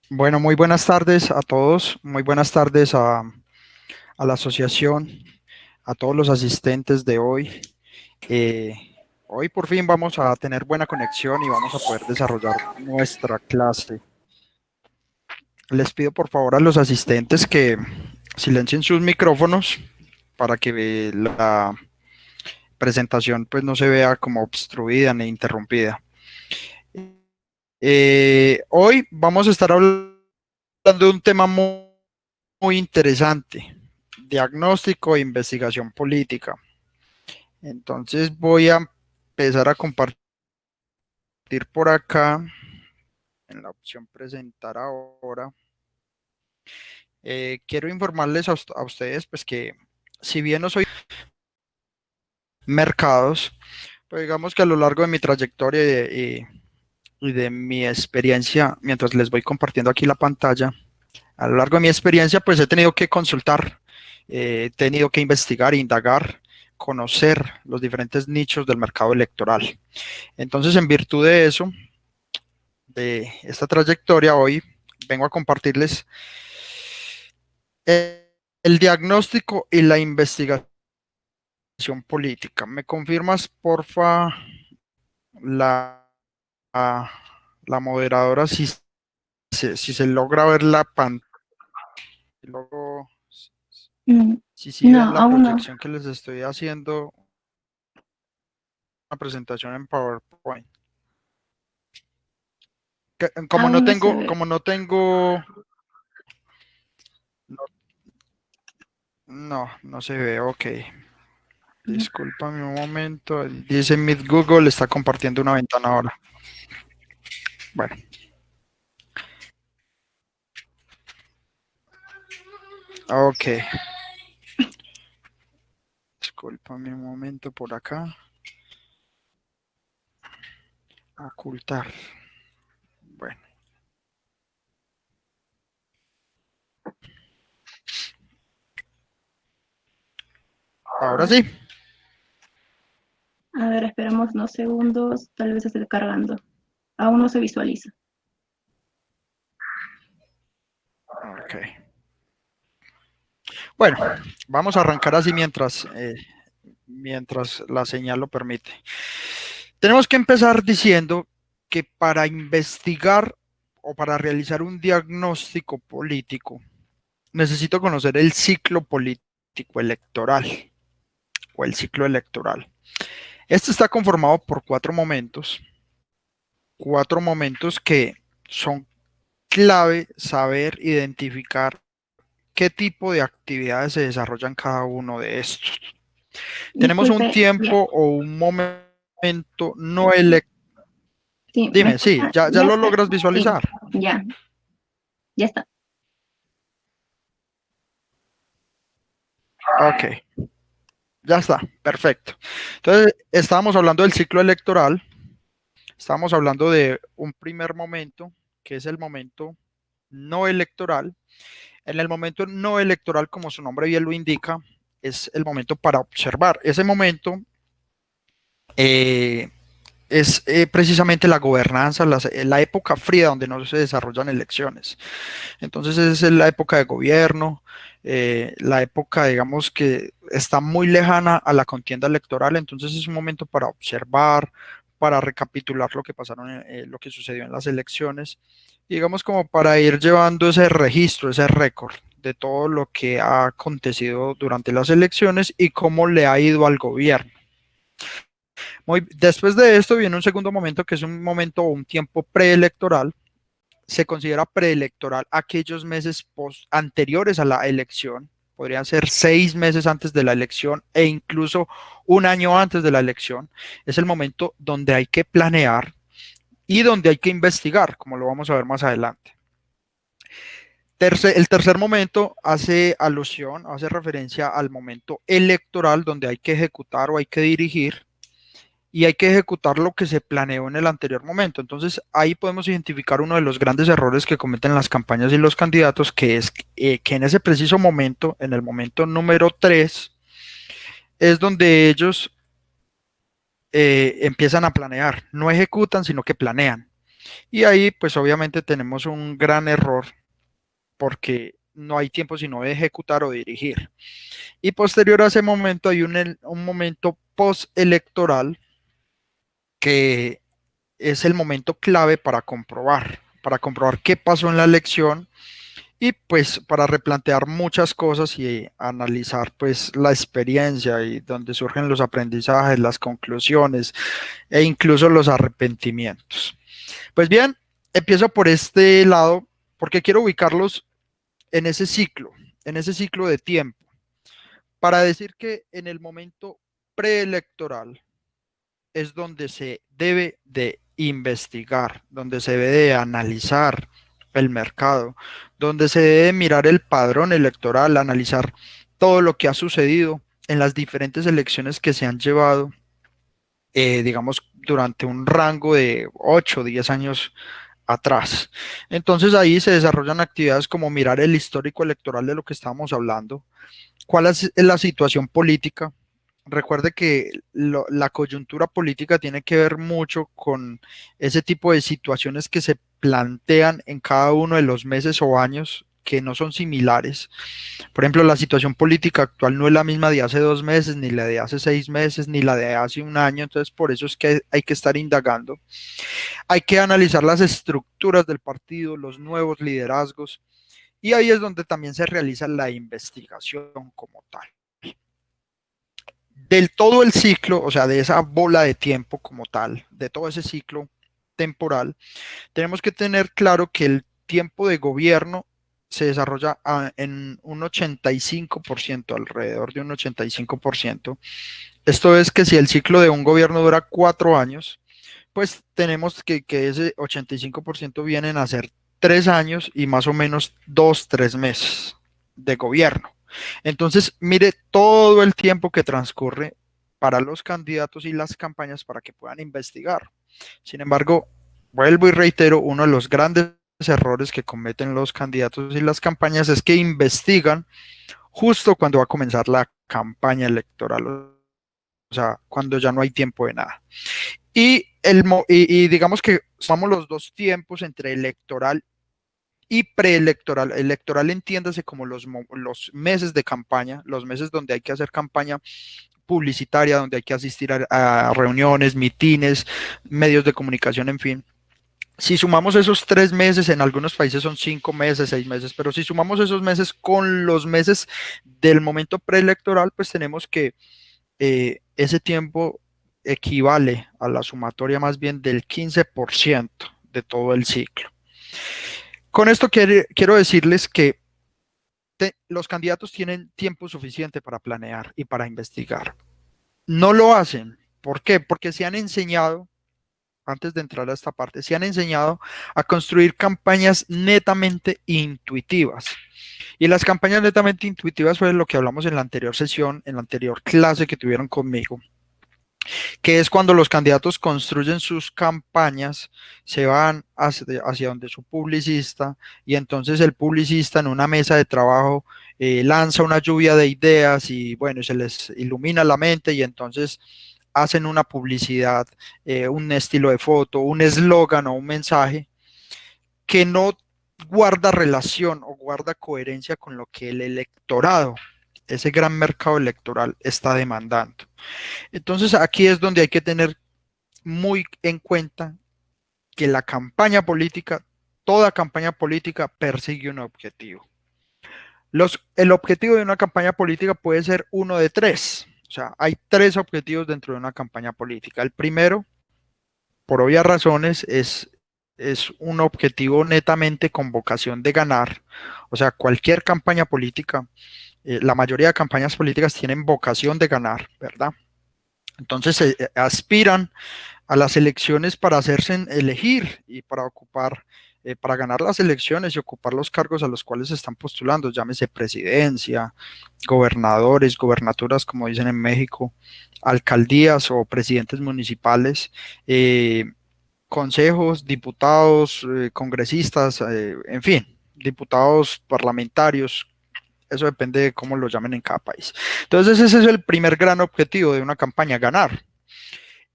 Bueno, muy buenas tardes a todos, muy buenas tardes a la asociación, a todos los asistentes de hoy. Eh, Hoy por fin vamos a tener buena conexión y vamos a poder desarrollar nuestra clase. Les pido por favor a los asistentes que silencien sus micrófonos para que la presentación pues no se vea como obstruida ni interrumpida. Hoy vamos a estar hablando de un tema muy interesante, diagnóstico e investigación política. Entonces voy a empezar a compartir por acá en la opción presentar ahora. Quiero informarles a ustedes pues que si bien no soy mercados, pues digamos que a lo largo de mi trayectoria y de mi experiencia, mientras les voy compartiendo aquí la pantalla, a lo largo de mi experiencia, pues he tenido que consultar, he tenido que investigar, indagar, conocer los diferentes nichos del mercado electoral. Entonces, en virtud de eso, de esta trayectoria, hoy vengo a compartirles el diagnóstico y la investigación política. ¿Me confirmas, porfa, la, la moderadora, si se logra ver la pantalla? Luego, Mm, si No, ven la aún no. proyección que les estoy haciendo, una presentación en PowerPoint. Como no Aún no se tengo, ve. como no tengo, no, no se ve, ok. No. Discúlpame un momento. Dice Meet Google, está compartiendo una ventana ahora. Bueno, ok. Discúlpame un momento por acá. Ocultar. Bueno, ahora sí. A ver, esperamos unos segundos. Tal vez esté cargando. Aún no se visualiza. Ok. Bueno, vamos a arrancar así mientras la señal lo permite. Tenemos que empezar diciendo que para investigar o para realizar un diagnóstico político, necesito conocer el ciclo político electoral o el ciclo electoral. Este está conformado por cuatro momentos que son clave saber identificar qué tipo de actividades se desarrollan cada uno de estos. Tenemos un Disculpe, ya, tiempo o un momento no electivo. sí, ¿me Dime, sí, escucha? ya Ya lo está. logras Sí, visualizar. ya, ya está. Ok, ya está, perfecto. Entonces, estábamos hablando del ciclo electoral, estábamos hablando de un primer momento, que es el momento no electoral. En el momento no electoral, como su nombre bien lo indica, es el momento para observar. Ese momento eh, es precisamente la gobernanza, la época fría donde no se desarrollan elecciones. Entonces es la época de gobierno, la época, digamos, que está muy lejana a la contienda electoral, entonces es un momento para observar, para recapitular lo que pasaron, lo que sucedió en las elecciones, y digamos como para ir llevando ese registro, ese récord de todo lo que ha acontecido durante las elecciones y cómo le ha ido al gobierno. Después de esto viene un segundo momento que es un momento o un tiempo preelectoral. Se considera preelectoral aquellos meses anteriores a la elección, podrían ser 6 meses antes de la elección e incluso un año antes de la elección. Es el momento donde hay que planear y donde hay que investigar, como lo vamos a ver más adelante. El tercer momento hace alusión, hace referencia al momento electoral donde hay que ejecutar o hay que dirigir y hay que ejecutar lo que se planeó en el anterior momento. Entonces ahí podemos identificar uno de los grandes errores que cometen las campañas y los candidatos, que es que en ese preciso momento, en el momento número 3, es donde ellos empiezan a planear, no ejecutan, sino que planean. Y ahí pues obviamente tenemos un gran error porque no hay tiempo sino de ejecutar o dirigir. Y posterior a ese momento hay un momento postelectoral que es el momento clave para comprobar qué pasó en la elección y pues para replantear muchas cosas y analizar pues la experiencia y donde surgen los aprendizajes, las conclusiones e incluso los arrepentimientos. Pues bien, empiezo por este lado porque quiero ubicarlos en ese ciclo de tiempo, para decir que en el momento preelectoral es donde se debe de investigar, donde se debe de analizar el mercado, donde se debe mirar el padrón electoral, analizar todo lo que ha sucedido en las diferentes elecciones que se han llevado, digamos, durante un rango de 8 o 10 años atrás. Entonces ahí se desarrollan actividades como mirar el histórico electoral de lo que estábamos hablando, cuál es la situación política. Recuerde que la coyuntura política tiene que ver mucho con ese tipo de situaciones que se plantean en cada uno de los meses o años que no son similares. Por ejemplo, la situación política actual no es la misma de hace 2 meses, ni la de hace 6 meses, ni la de hace un año. Entonces, por eso es que hay que estar indagando. Hay que analizar las estructuras del partido, los nuevos liderazgos, y ahí es donde también se realiza la investigación como tal. Del todo el ciclo, o sea, de esa bola de tiempo como tal, de todo ese ciclo temporal, tenemos que tener claro que el tiempo de gobierno se desarrolla en un 85%, alrededor de un 85%. Esto es que si el ciclo de un gobierno dura 4 años, pues tenemos que ese 85% vienen a ser 3 años y más o menos 2, 3 meses de gobierno. Entonces, mire todo el tiempo que transcurre para los candidatos y las campañas para que puedan investigar. Sin embargo, vuelvo y reitero, uno de los grandes errores que cometen los candidatos y las campañas es que investigan justo cuando va a comenzar la campaña electoral, o sea, cuando ya no hay tiempo de nada. Y digamos que somos los dos tiempos entre electoral y preelectoral. Electoral entiéndase como los meses de campaña, los meses donde hay que hacer campaña publicitaria, donde hay que asistir a reuniones, mitines, medios de comunicación, en fin. Si sumamos esos 3 meses, en algunos países son 5 meses, 6 meses, pero si sumamos esos meses con los meses del momento preelectoral, pues tenemos que ese tiempo equivale a la sumatoria más bien del 15% de todo el ciclo. Con esto quiero decirles que los candidatos tienen tiempo suficiente para planear y para investigar. No lo hacen. ¿Por qué? Porque se han enseñado, antes de entrar a esta parte, se han enseñado a construir campañas netamente intuitivas. Y las campañas netamente intuitivas fue lo que hablamos en la anterior sesión, en la anterior clase que tuvieron conmigo, que es cuando los candidatos construyen sus campañas, se van hacia donde su publicista, y entonces el publicista en una mesa de trabajo lanza una lluvia de ideas y bueno, se les ilumina la mente y entonces hacen una publicidad, un estilo de foto, un eslogan o un mensaje que no guarda relación o guarda coherencia con lo que el electorado, ese gran mercado electoral, está demandando. Entonces aquí es donde hay que tener muy en cuenta que la campaña política, toda campaña política persigue un objetivo. El objetivo de una campaña política puede ser uno de tres. O sea, hay tres objetivos dentro de una campaña política. El primero, por obvias razones, es un objetivo netamente con vocación de ganar. O sea, cualquier campaña política, la mayoría de campañas políticas tienen vocación de ganar, ¿verdad? Entonces aspiran a las elecciones para hacerse elegir y para ocupar, para ganar las elecciones y ocupar los cargos a los cuales se están postulando, llámese presidencia, gobernadores, gobernaturas, como dicen en México, alcaldías o presidentes municipales, consejos, diputados, congresistas, en fin, diputados parlamentarios. Eso depende de cómo lo llamen en cada país. Entonces ese es el primer gran objetivo de una campaña, ganar.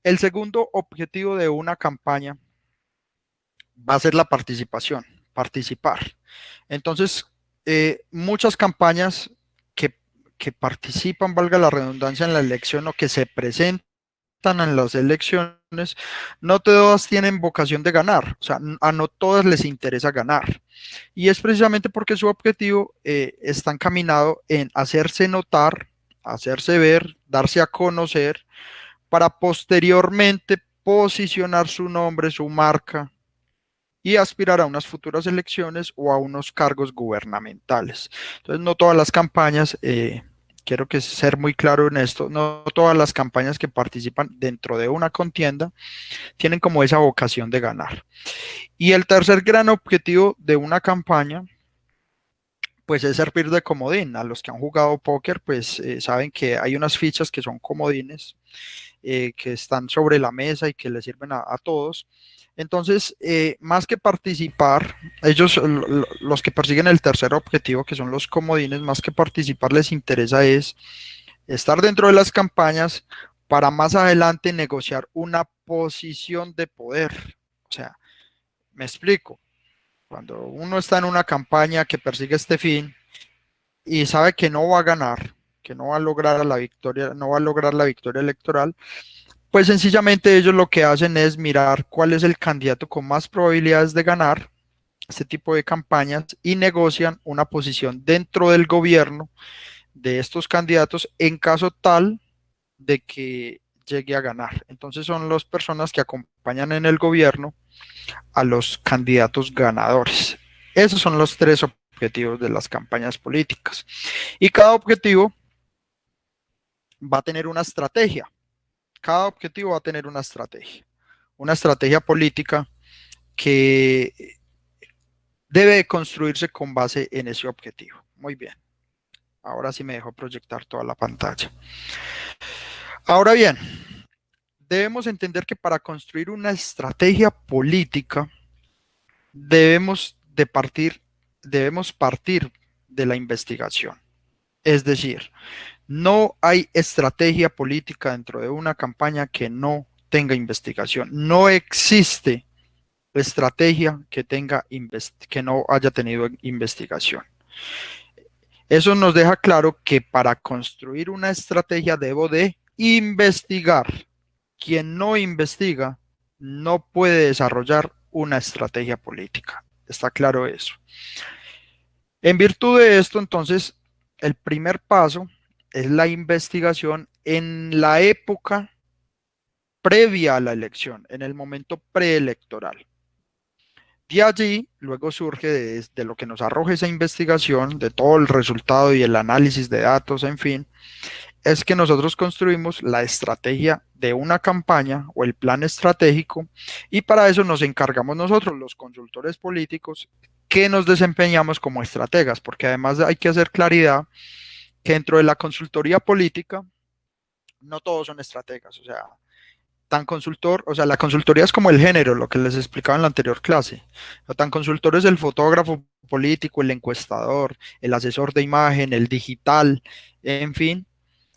El segundo objetivo de una campaña va a ser la participación, participar. Entonces, muchas campañas que, que participan, valga la redundancia, en la elección o que se presentan en las elecciones, no todas tienen vocación de ganar, o sea, a no todas les interesa ganar. Y es precisamente porque su objetivo está encaminado en hacerse notar, hacerse ver, darse a conocer, para posteriormente posicionar su nombre, su marca y aspirar a unas futuras elecciones o a unos cargos gubernamentales. Entonces, no todas las campañas, quiero que ser muy claro en esto, no todas las campañas que participan dentro de una contienda tienen como esa vocación de ganar. Y el tercer gran objetivo de una campaña, pues es servir de comodín. A los que han jugado póker, pues saben que hay unas fichas que son comodines, que están sobre la mesa y que le sirven a todos. Entonces, más que participar, ellos, los que persiguen el tercer objetivo, que son los comodines, más que participar, les interesa es estar dentro de las campañas para más adelante negociar una posición de poder. O sea, me explico. Cuando uno está en una campaña que persigue este fin y sabe que no va a ganar, que no va a lograr la victoria, no va a lograr la victoria electoral, pues sencillamente ellos lo que hacen es mirar cuál es el candidato con más probabilidades de ganar este tipo de campañas y negocian una posición dentro del gobierno de estos candidatos en caso tal de que llegue a ganar. Entonces son las personas que acompañan en el gobierno a los candidatos ganadores. Esos son los tres objetivos de las campañas políticas. Y cada objetivo va a tener una estrategia. Cada objetivo va a tener una estrategia política que debe construirse con base en ese objetivo. Muy bien, ahora sí me dejo proyectar toda la pantalla. Ahora bien, debemos entender que para construir una estrategia política debemos partir de la investigación. Es decir, no hay estrategia política dentro de una campaña que no tenga investigación. No existe estrategia que no haya tenido investigación. Eso nos deja claro que para construir una estrategia debo de investigar. Quien no investiga no puede desarrollar una estrategia política. ¿Está claro eso? En virtud de esto, entonces, el primer paso es la investigación en la época previa a la elección, en el momento preelectoral. De allí, luego surge de lo que nos arroja esa investigación, de todo el resultado y el análisis de datos, en fin, es que nosotros construimos la estrategia de una campaña o el plan estratégico y para eso nos encargamos nosotros, los consultores políticos, que nos desempeñamos como estrategas, porque además hay que hacer claridad que dentro de la consultoría política no todos son estrategas, o sea, tan consultor, o sea, la consultoría es como el género, lo que les explicaba en la anterior clase. Tan consultor es el fotógrafo político, el encuestador, el asesor de imagen, el digital, en fin,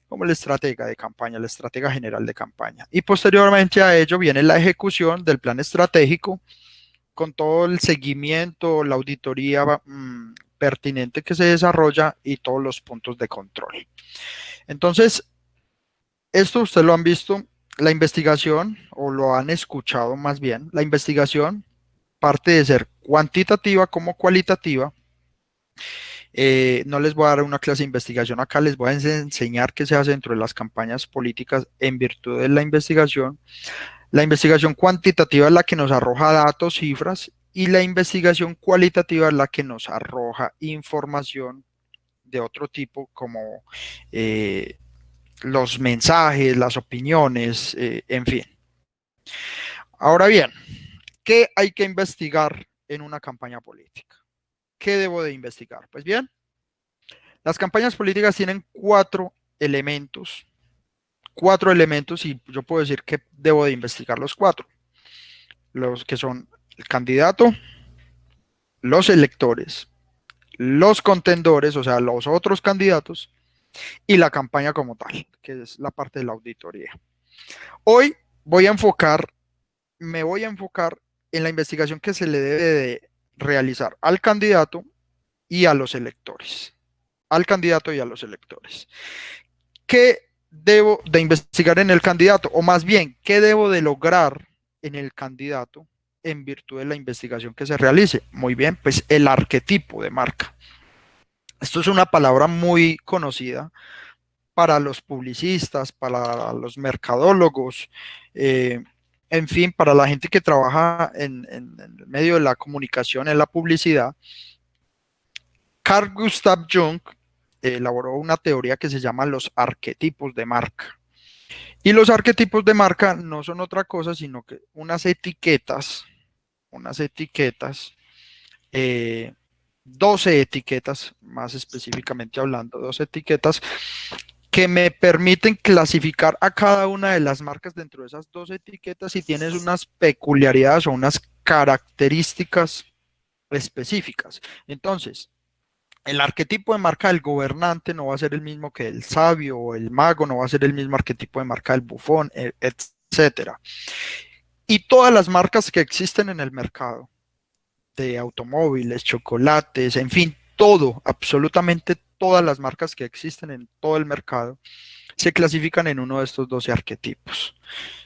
como el estratega de campaña, el estratega general de campaña. Y posteriormente a ello viene la ejecución del plan estratégico con todo el seguimiento, la auditoría pertinente que se desarrolla y todos los puntos de control. Entonces, esto ustedes lo han visto, la investigación, o lo han escuchado más bien, la investigación parte de ser cuantitativa como cualitativa. No les voy a dar una clase de investigación acá, les voy a enseñar qué se hace dentro de las campañas políticas en virtud de la investigación. La investigación cuantitativa es la que nos arroja datos, cifras, y la investigación cualitativa es la que nos arroja información de otro tipo, como los mensajes, las opiniones, en fin. Ahora bien, ¿qué hay que investigar en una campaña política? ¿Qué debo de investigar? Pues bien, las campañas políticas tienen cuatro elementos y yo puedo decir que debo de investigar los cuatro, los que son el candidato, los electores, los contendores, o sea, los otros candidatos, y la campaña como tal, que es la parte de la auditoría. Hoy voy a enfocar, me voy a enfocar en la investigación que se le debe de realizar al candidato y a los electores. Al candidato y a los electores. ¿Qué debo de investigar en el candidato? O más bien, ¿qué debo de lograr en el candidato en virtud de la investigación que se realice? Muy bien, pues el arquetipo de marca. Esto es una palabra muy conocida para los publicistas, para los mercadólogos, eh, en fin, para la gente que trabaja en el medio de la comunicación, en la publicidad. Carl Gustav Jung elaboró una teoría que se llama los arquetipos de marca. Y los arquetipos de marca no son otra cosa, sino que unas etiquetas, eh, 12 etiquetas, más específicamente hablando, 12 etiquetas que me permiten clasificar a cada una de las marcas dentro de esas 12 etiquetas y tienes unas peculiaridades o unas características específicas. Entonces, el arquetipo de marca del gobernante no va a ser el mismo que el sabio o el mago, no va a ser el mismo arquetipo de marca del bufón, etcétera. Y todas las marcas que existen en el mercado, de automóviles, chocolates, en fin, todo, absolutamente todas las marcas que existen en todo el mercado, se clasifican en uno de estos 12 arquetipos.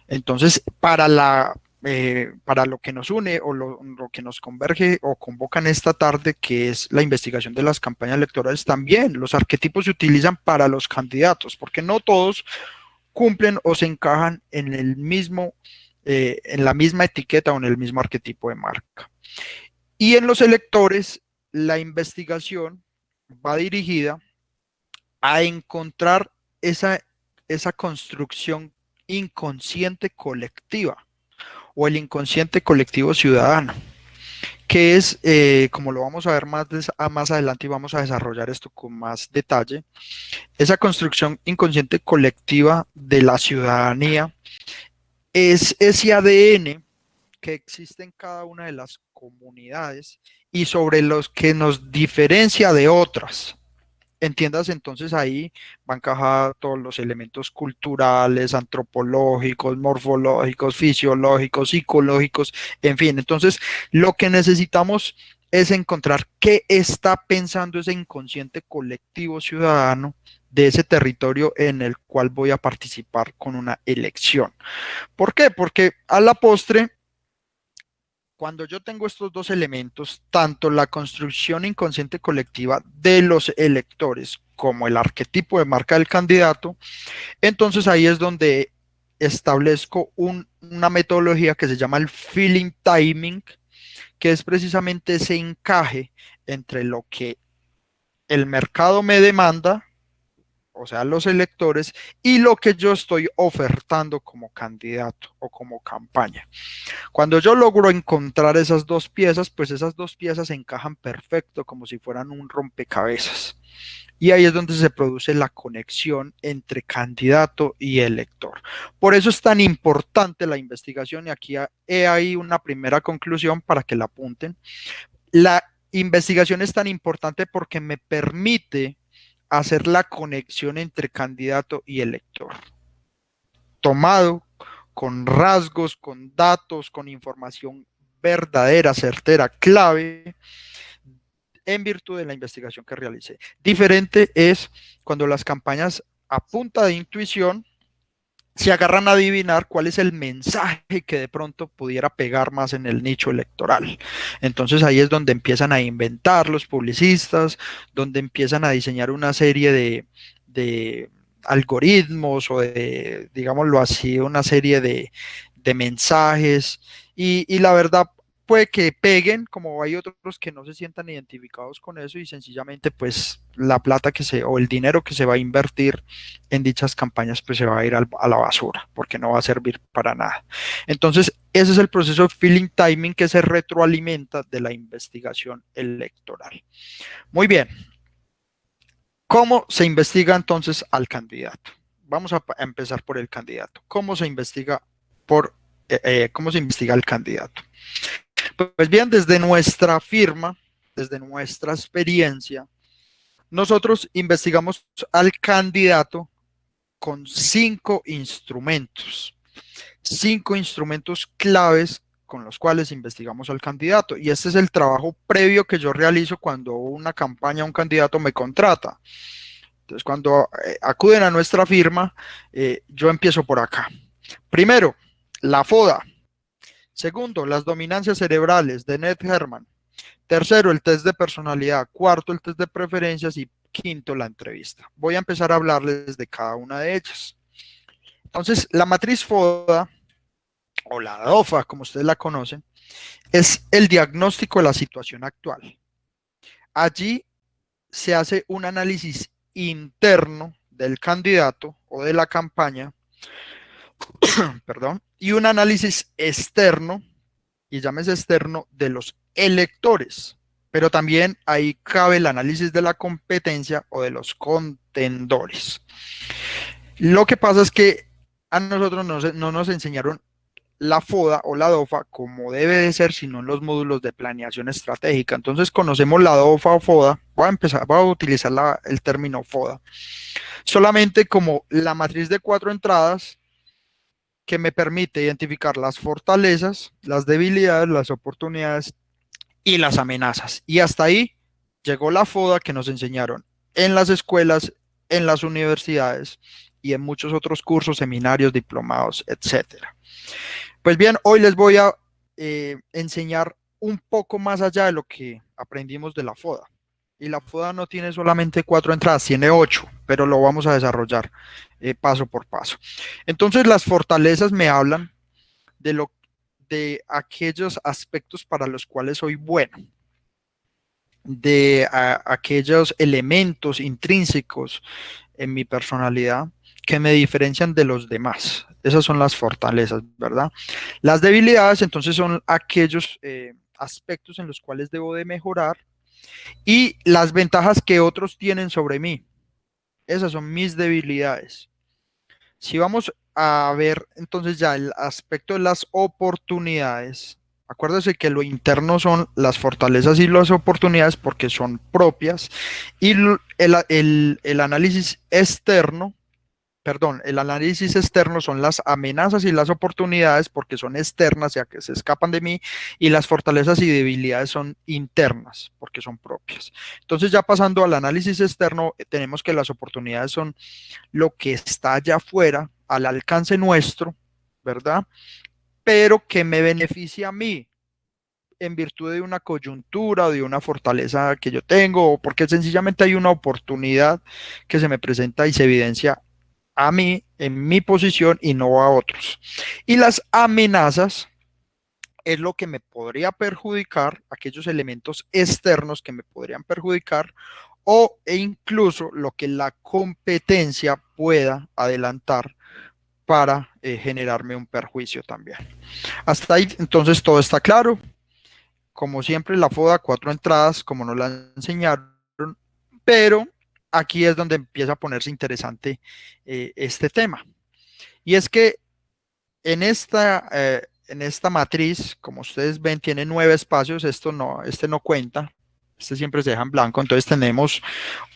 Entonces, para lo que nos une o lo que nos converge o convocan esta tarde, que es la investigación de las campañas electorales, también los arquetipos se utilizan para los candidatos, porque no todos cumplen o se encajan en el mismo, en la misma etiqueta o en el mismo arquetipo de marca. Y en los electores, la investigación va dirigida a encontrar esa construcción inconsciente colectiva o el inconsciente colectivo ciudadano, que es, como lo vamos a ver más adelante y vamos a desarrollar esto con más detalle, esa construcción inconsciente colectiva de la ciudadanía es ese ADN que existe en cada una de las comunidades y sobre los que nos diferencia de otras. Entiendas, entonces ahí van a encajar todos los elementos culturales, antropológicos, morfológicos, fisiológicos, psicológicos, en fin. Entonces, lo que necesitamos es encontrar qué está pensando ese inconsciente colectivo ciudadano de ese territorio en el cual voy a participar con una elección. ¿Por qué? Porque a la postre, cuando yo tengo estos dos elementos, tanto la construcción inconsciente colectiva de los electores como el arquetipo de marca del candidato, entonces ahí es donde establezco una metodología que se llama el feeling timing, que es precisamente ese encaje entre lo que el mercado me demanda, o sea, los electores, y lo que yo estoy ofertando como candidato o como campaña. Cuando yo logro encontrar esas dos piezas, pues esas dos piezas encajan perfecto como si fueran un rompecabezas. Y ahí es donde se produce la conexión entre candidato y elector. Por eso es tan importante la investigación y aquí he ahí una primera conclusión para que la apunten. La investigación es tan importante porque me permite hacer la conexión entre candidato y elector, tomado con rasgos, con datos, con información verdadera, certera, clave, en virtud de la investigación que realicé. Diferente es cuando las campañas a punta de intuición se agarran a adivinar cuál es el mensaje que de pronto pudiera pegar más en el nicho electoral. Entonces ahí es donde empiezan a inventar los publicistas, donde empiezan a diseñar una serie de algoritmos o de, digámoslo así, una serie de mensajes y la verdad puede que peguen, como hay otros que no se sientan identificados con eso y sencillamente pues la plata o el dinero que se va a invertir en dichas campañas pues se va a ir a la basura porque no va a servir para nada. Entonces ese es el proceso de feeling timing que se retroalimenta de la investigación electoral. Muy bien, ¿cómo se investiga entonces al candidato? Vamos a empezar por el candidato. ¿Cómo se investiga cómo se investiga el candidato? Pues bien, desde nuestra firma, desde nuestra experiencia, nosotros investigamos al candidato con cinco instrumentos claves con los cuales investigamos al candidato. Y este es el trabajo previo que yo realizo cuando una campaña, un candidato me contrata. Entonces, cuando acuden a nuestra firma, yo empiezo por acá. Primero, la FODA. Segundo, las dominancias cerebrales de Ned Herman. Tercero, el test de personalidad. Cuarto, el test de preferencias. Y quinto, la entrevista. Voy a empezar a hablarles de cada una de ellas. Entonces, la matriz FODA, o la DOFA, como ustedes la conocen, es el diagnóstico de la situación actual. Allí se hace un análisis interno del candidato o de la campaña, perdón, y un análisis externo, y llámese externo, de los electores. Pero también ahí cabe el análisis de la competencia o de los contendores. Lo que pasa es que a nosotros no nos enseñaron la FODA o la DOFA como debe de ser, sino en los módulos de planeación estratégica. Entonces conocemos la DOFA o FODA, voy a utilizar el término FODA, solamente como la matriz de 4 entradas que me permite identificar las fortalezas, las debilidades, las oportunidades y las amenazas. Y hasta ahí llegó la FODA que nos enseñaron en las escuelas, en las universidades y en muchos otros cursos, seminarios, diplomados, etcétera. Pues bien, hoy les voy a enseñar un poco más allá de lo que aprendimos de la FODA. Y la FODA no tiene solamente 4 entradas, tiene 8, pero lo vamos a desarrollar paso por paso. Entonces, las fortalezas me hablan de aquellos aspectos para los cuales soy bueno, de aquellos elementos intrínsecos en mi personalidad que me diferencian de los demás. Esas son las fortalezas, ¿verdad? Las debilidades, entonces, son aquellos aspectos en los cuales debo de mejorar, y las ventajas que otros tienen sobre mí. Esas son mis debilidades. Si vamos a ver entonces ya el aspecto de las oportunidades, acuérdense que lo interno son las fortalezas y las oportunidades porque son propias, y el análisis externo, perdón, el análisis externo son las amenazas y las oportunidades porque son externas, ya que se escapan de mí, y las fortalezas y debilidades son internas porque son propias. Entonces, ya pasando al análisis externo, tenemos que las oportunidades son lo que está allá afuera, al alcance nuestro, ¿verdad? Pero que me beneficia a mí en virtud de una coyuntura o de una fortaleza que yo tengo, o porque sencillamente hay una oportunidad que se me presenta y se evidencia a mí en mi posición y no a otros. Y las amenazas es lo que me podría perjudicar, aquellos elementos externos que me podrían perjudicar, e incluso lo que la competencia pueda adelantar para generarme un perjuicio también. Hasta ahí entonces todo está claro. Como siempre, la FODA, 4 entradas, como nos la enseñaron, pero aquí es donde empieza a ponerse interesante este tema. Y es que en esta matriz, como ustedes ven, tiene 9 espacios. Este no cuenta, este siempre se deja en blanco. Entonces tenemos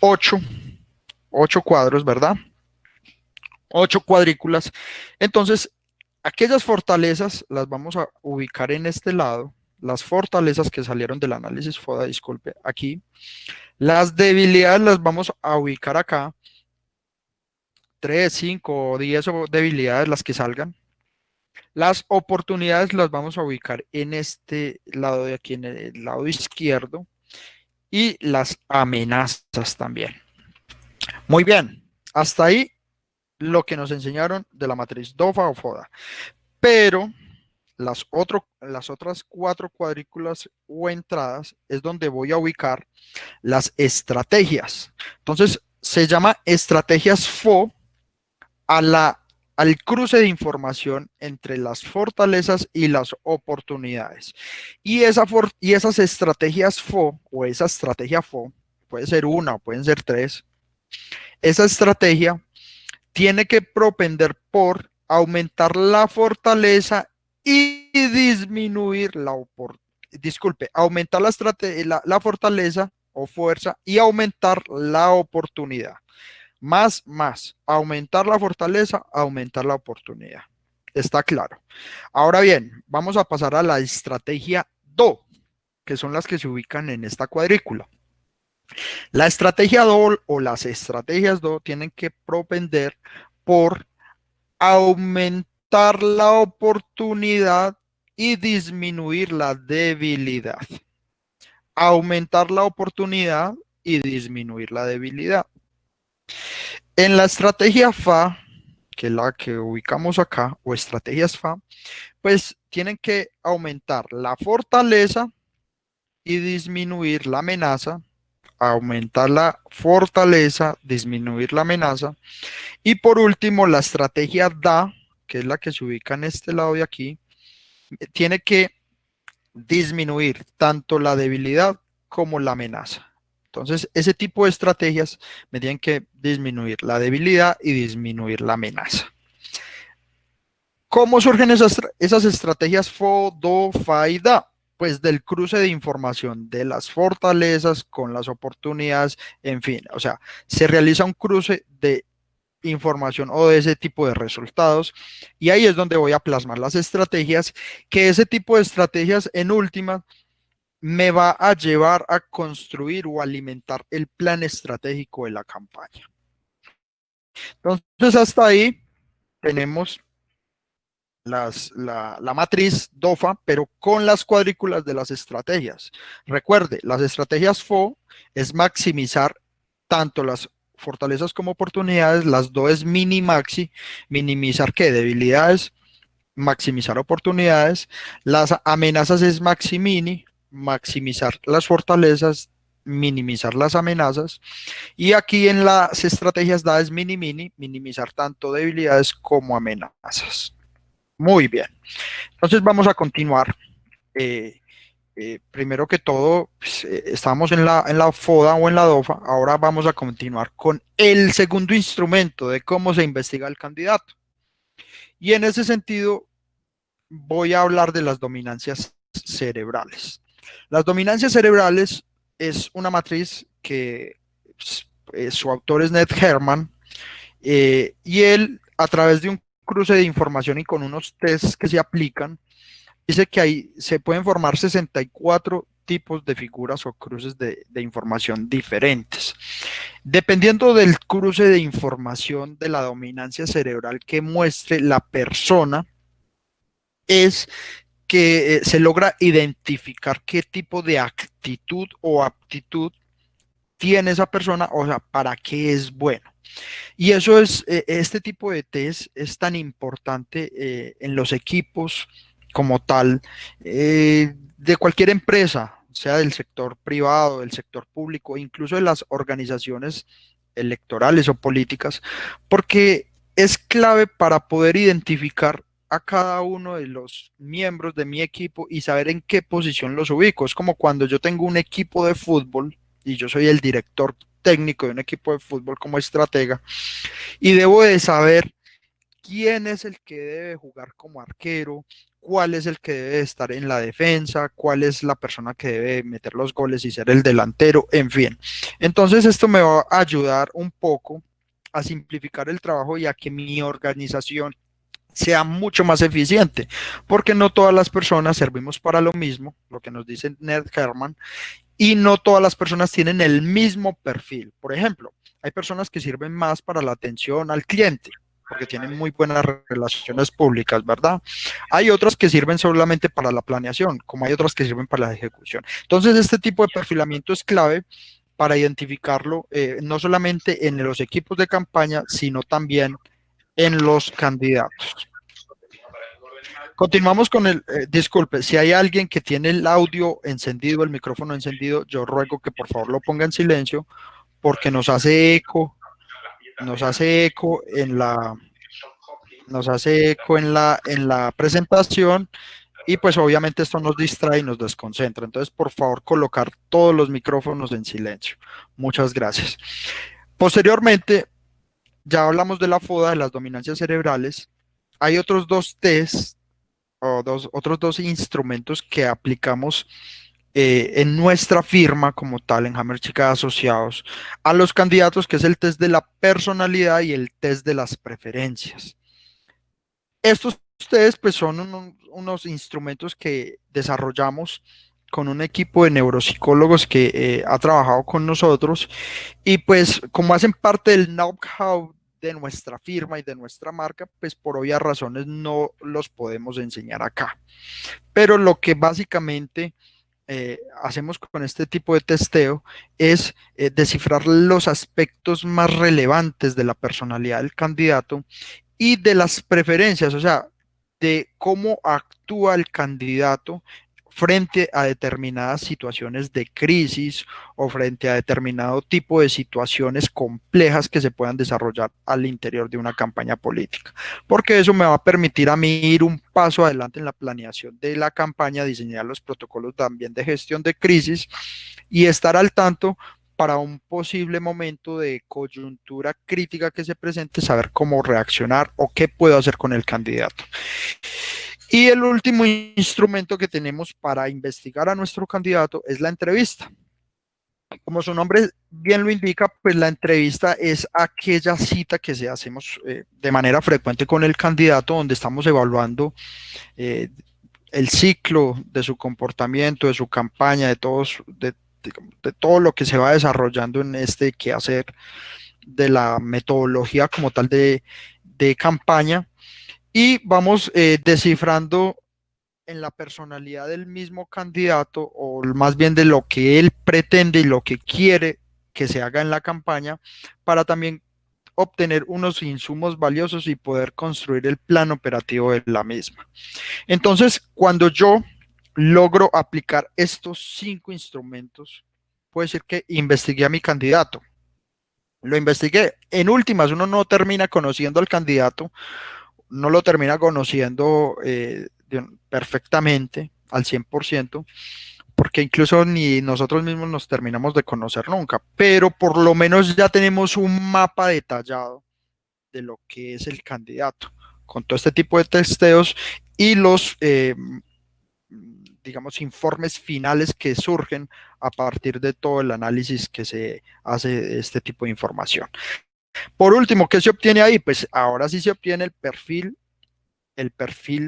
8 cuadros, ¿verdad? 8 cuadrículas. Entonces, aquellas fortalezas las vamos a ubicar en este lado. Las fortalezas que salieron del análisis FODA, disculpe, aquí. Las debilidades las vamos a ubicar acá. 3, 5 o 10 debilidades las que salgan. Las oportunidades las vamos a ubicar en este lado de aquí, en el lado izquierdo. Y las amenazas también. Muy bien, hasta ahí lo que nos enseñaron de la matriz DOFA o FODA. Pero las otras 4 cuadrículas o entradas es donde voy a ubicar las estrategias. Entonces, se llama estrategias FO al cruce de información entre las fortalezas y las oportunidades. Y esas estrategias FO, o esa estrategia FO, puede ser una o pueden ser 3, esa estrategia tiene que propender por aumentar la fortaleza y disminuir aumentar la fortaleza o fuerza y aumentar la oportunidad. Más, aumentar la fortaleza, aumentar la oportunidad. Está claro. Ahora bien, vamos a pasar a la estrategia DO, que son las que se ubican en esta cuadrícula. La estrategia DO o las estrategias DO tienen que propender por aumentar la oportunidad y disminuir la debilidad. Aumentar la oportunidad y disminuir la debilidad. En la estrategia FA, que es la que ubicamos acá, o estrategias FA, pues tienen que aumentar la fortaleza y disminuir la amenaza, aumentar la fortaleza, disminuir la amenaza. Y por último, la estrategia DA, que es la que se ubica en este lado de aquí, tiene que disminuir tanto la debilidad como la amenaza. Entonces, ese tipo de estrategias me tienen que disminuir la debilidad y disminuir la amenaza. ¿Cómo surgen esas estrategias FO, DO, FA y DA? Pues del cruce de información de las fortalezas con las oportunidades, en fin, o sea, se realiza un cruce de información o de ese tipo de resultados y ahí es donde voy a plasmar las estrategias, que ese tipo de estrategias en última me va a llevar a construir o alimentar el plan estratégico de la campaña. Entonces hasta ahí tenemos la matriz DOFA, pero con las cuadrículas de las estrategias. Recuerde, las estrategias FO es maximizar tanto las fortalezas como oportunidades, las DO es mini-maxi, minimizar qué, debilidades, maximizar oportunidades, las amenazas es maxi-mini, maximizar las fortalezas, minimizar las amenazas, y aquí en las estrategias DA es mini-mini, minimizar tanto debilidades como amenazas. Muy bien. Entonces vamos a continuar. Eh, Primero que todo, pues, estamos en la FODA o en la DOFA. Ahora vamos a continuar con el segundo instrumento de cómo se investiga el candidato. Y en ese sentido, voy a hablar de las dominancias cerebrales. Las dominancias cerebrales es una matriz que su autor es Ned Herman, y él, a través de un cruce de información y con unos tests que se aplican, dice que ahí se pueden formar 64 tipos de figuras o cruces de información diferentes. Dependiendo del cruce de información de la dominancia cerebral que muestre la persona, es que se logra identificar qué tipo de actitud o aptitud tiene esa persona, o sea, para qué es bueno. Y eso es, este tipo de test es tan importante en los equipos como tal, de cualquier empresa, sea del sector privado, del sector público, incluso de las organizaciones electorales o políticas, porque es clave para poder identificar a cada uno de los miembros de mi equipo y saber en qué posición los ubico. Es como cuando yo tengo un equipo de fútbol y yo soy el director técnico de un equipo de fútbol como estratega, y debo de saber quién es el que debe jugar como arquero, cuál es el que debe estar en la defensa, cuál es la persona que debe meter los goles y ser el delantero, en fin. Entonces esto me va a ayudar un poco a simplificar el trabajo y a que mi organización sea mucho más eficiente, porque no todas las personas servimos para lo mismo, lo que nos dice Ned Herman, y no todas las personas tienen el mismo perfil. Por ejemplo, hay personas que sirven más para la atención al cliente, porque tienen muy buenas relaciones públicas, ¿verdad? Hay otras que sirven solamente para la planeación, como hay otras que sirven para la ejecución. Entonces, este tipo de perfilamiento es clave para identificarlo no solamente en los equipos de campaña, sino también en los candidatos. Continuamos con disculpe, si hay alguien que tiene el audio encendido, el micrófono encendido, yo ruego que por favor lo ponga en silencio porque nos hace eco en la presentación y pues obviamente esto nos distrae y nos desconcentra. Entonces, por favor, colocar todos los micrófonos en silencio. Muchas gracias. Posteriormente, ya hablamos de la FODA, de las dominancias cerebrales. Hay otros dos tests o otros dos instrumentos que aplicamos en nuestra firma como tal, en Hammer Chica Asociados, a los candidatos, que es el test de la personalidad y el test de las preferencias. Estos ustedes, pues son unos instrumentos que desarrollamos con un equipo de neuropsicólogos que ha trabajado con nosotros y pues como hacen parte del know-how de nuestra firma y de nuestra marca, pues por obvias razones no los podemos enseñar acá. Pero lo que básicamente hacemos con este tipo de testeo es descifrar los aspectos más relevantes de la personalidad del candidato y de las preferencias, o sea, de cómo actúa el candidato frente a determinadas situaciones de crisis o frente a determinado tipo de situaciones complejas que se puedan desarrollar al interior de una campaña política. Porque eso me va a permitir a mí ir un paso adelante en la planeación de la campaña, diseñar los protocolos también de gestión de crisis y estar al tanto para un posible momento de coyuntura crítica que se presente, saber cómo reaccionar o qué puedo hacer con el candidato. Y el último instrumento que tenemos para investigar a nuestro candidato es la entrevista. Como su nombre bien lo indica, pues la entrevista es aquella cita que se hacemos de manera frecuente con el candidato, donde estamos evaluando eh, el ciclo de su comportamiento, de su campaña, de todo lo que se va desarrollando en este quehacer de la metodología como tal de campaña y vamos descifrando en la personalidad del mismo candidato o más bien de lo que él pretende y lo que quiere que se haga en la campaña para también obtener unos insumos valiosos y poder construir el plan operativo de la misma. Entonces, cuando yo logro aplicar estos 5 instrumentos, puedo decir que investigué a mi candidato. Lo investigué. En últimas, uno no termina conociendo al candidato, no lo termina conociendo perfectamente al 100%, porque incluso ni nosotros mismos nos terminamos de conocer nunca, pero por lo menos ya tenemos un mapa detallado de lo que es el candidato, con todo este tipo de testeos y los, digamos, informes finales que surgen a partir de todo el análisis que se hace de este tipo de información. Por último, ¿qué se obtiene ahí? Pues ahora sí se obtiene el perfil,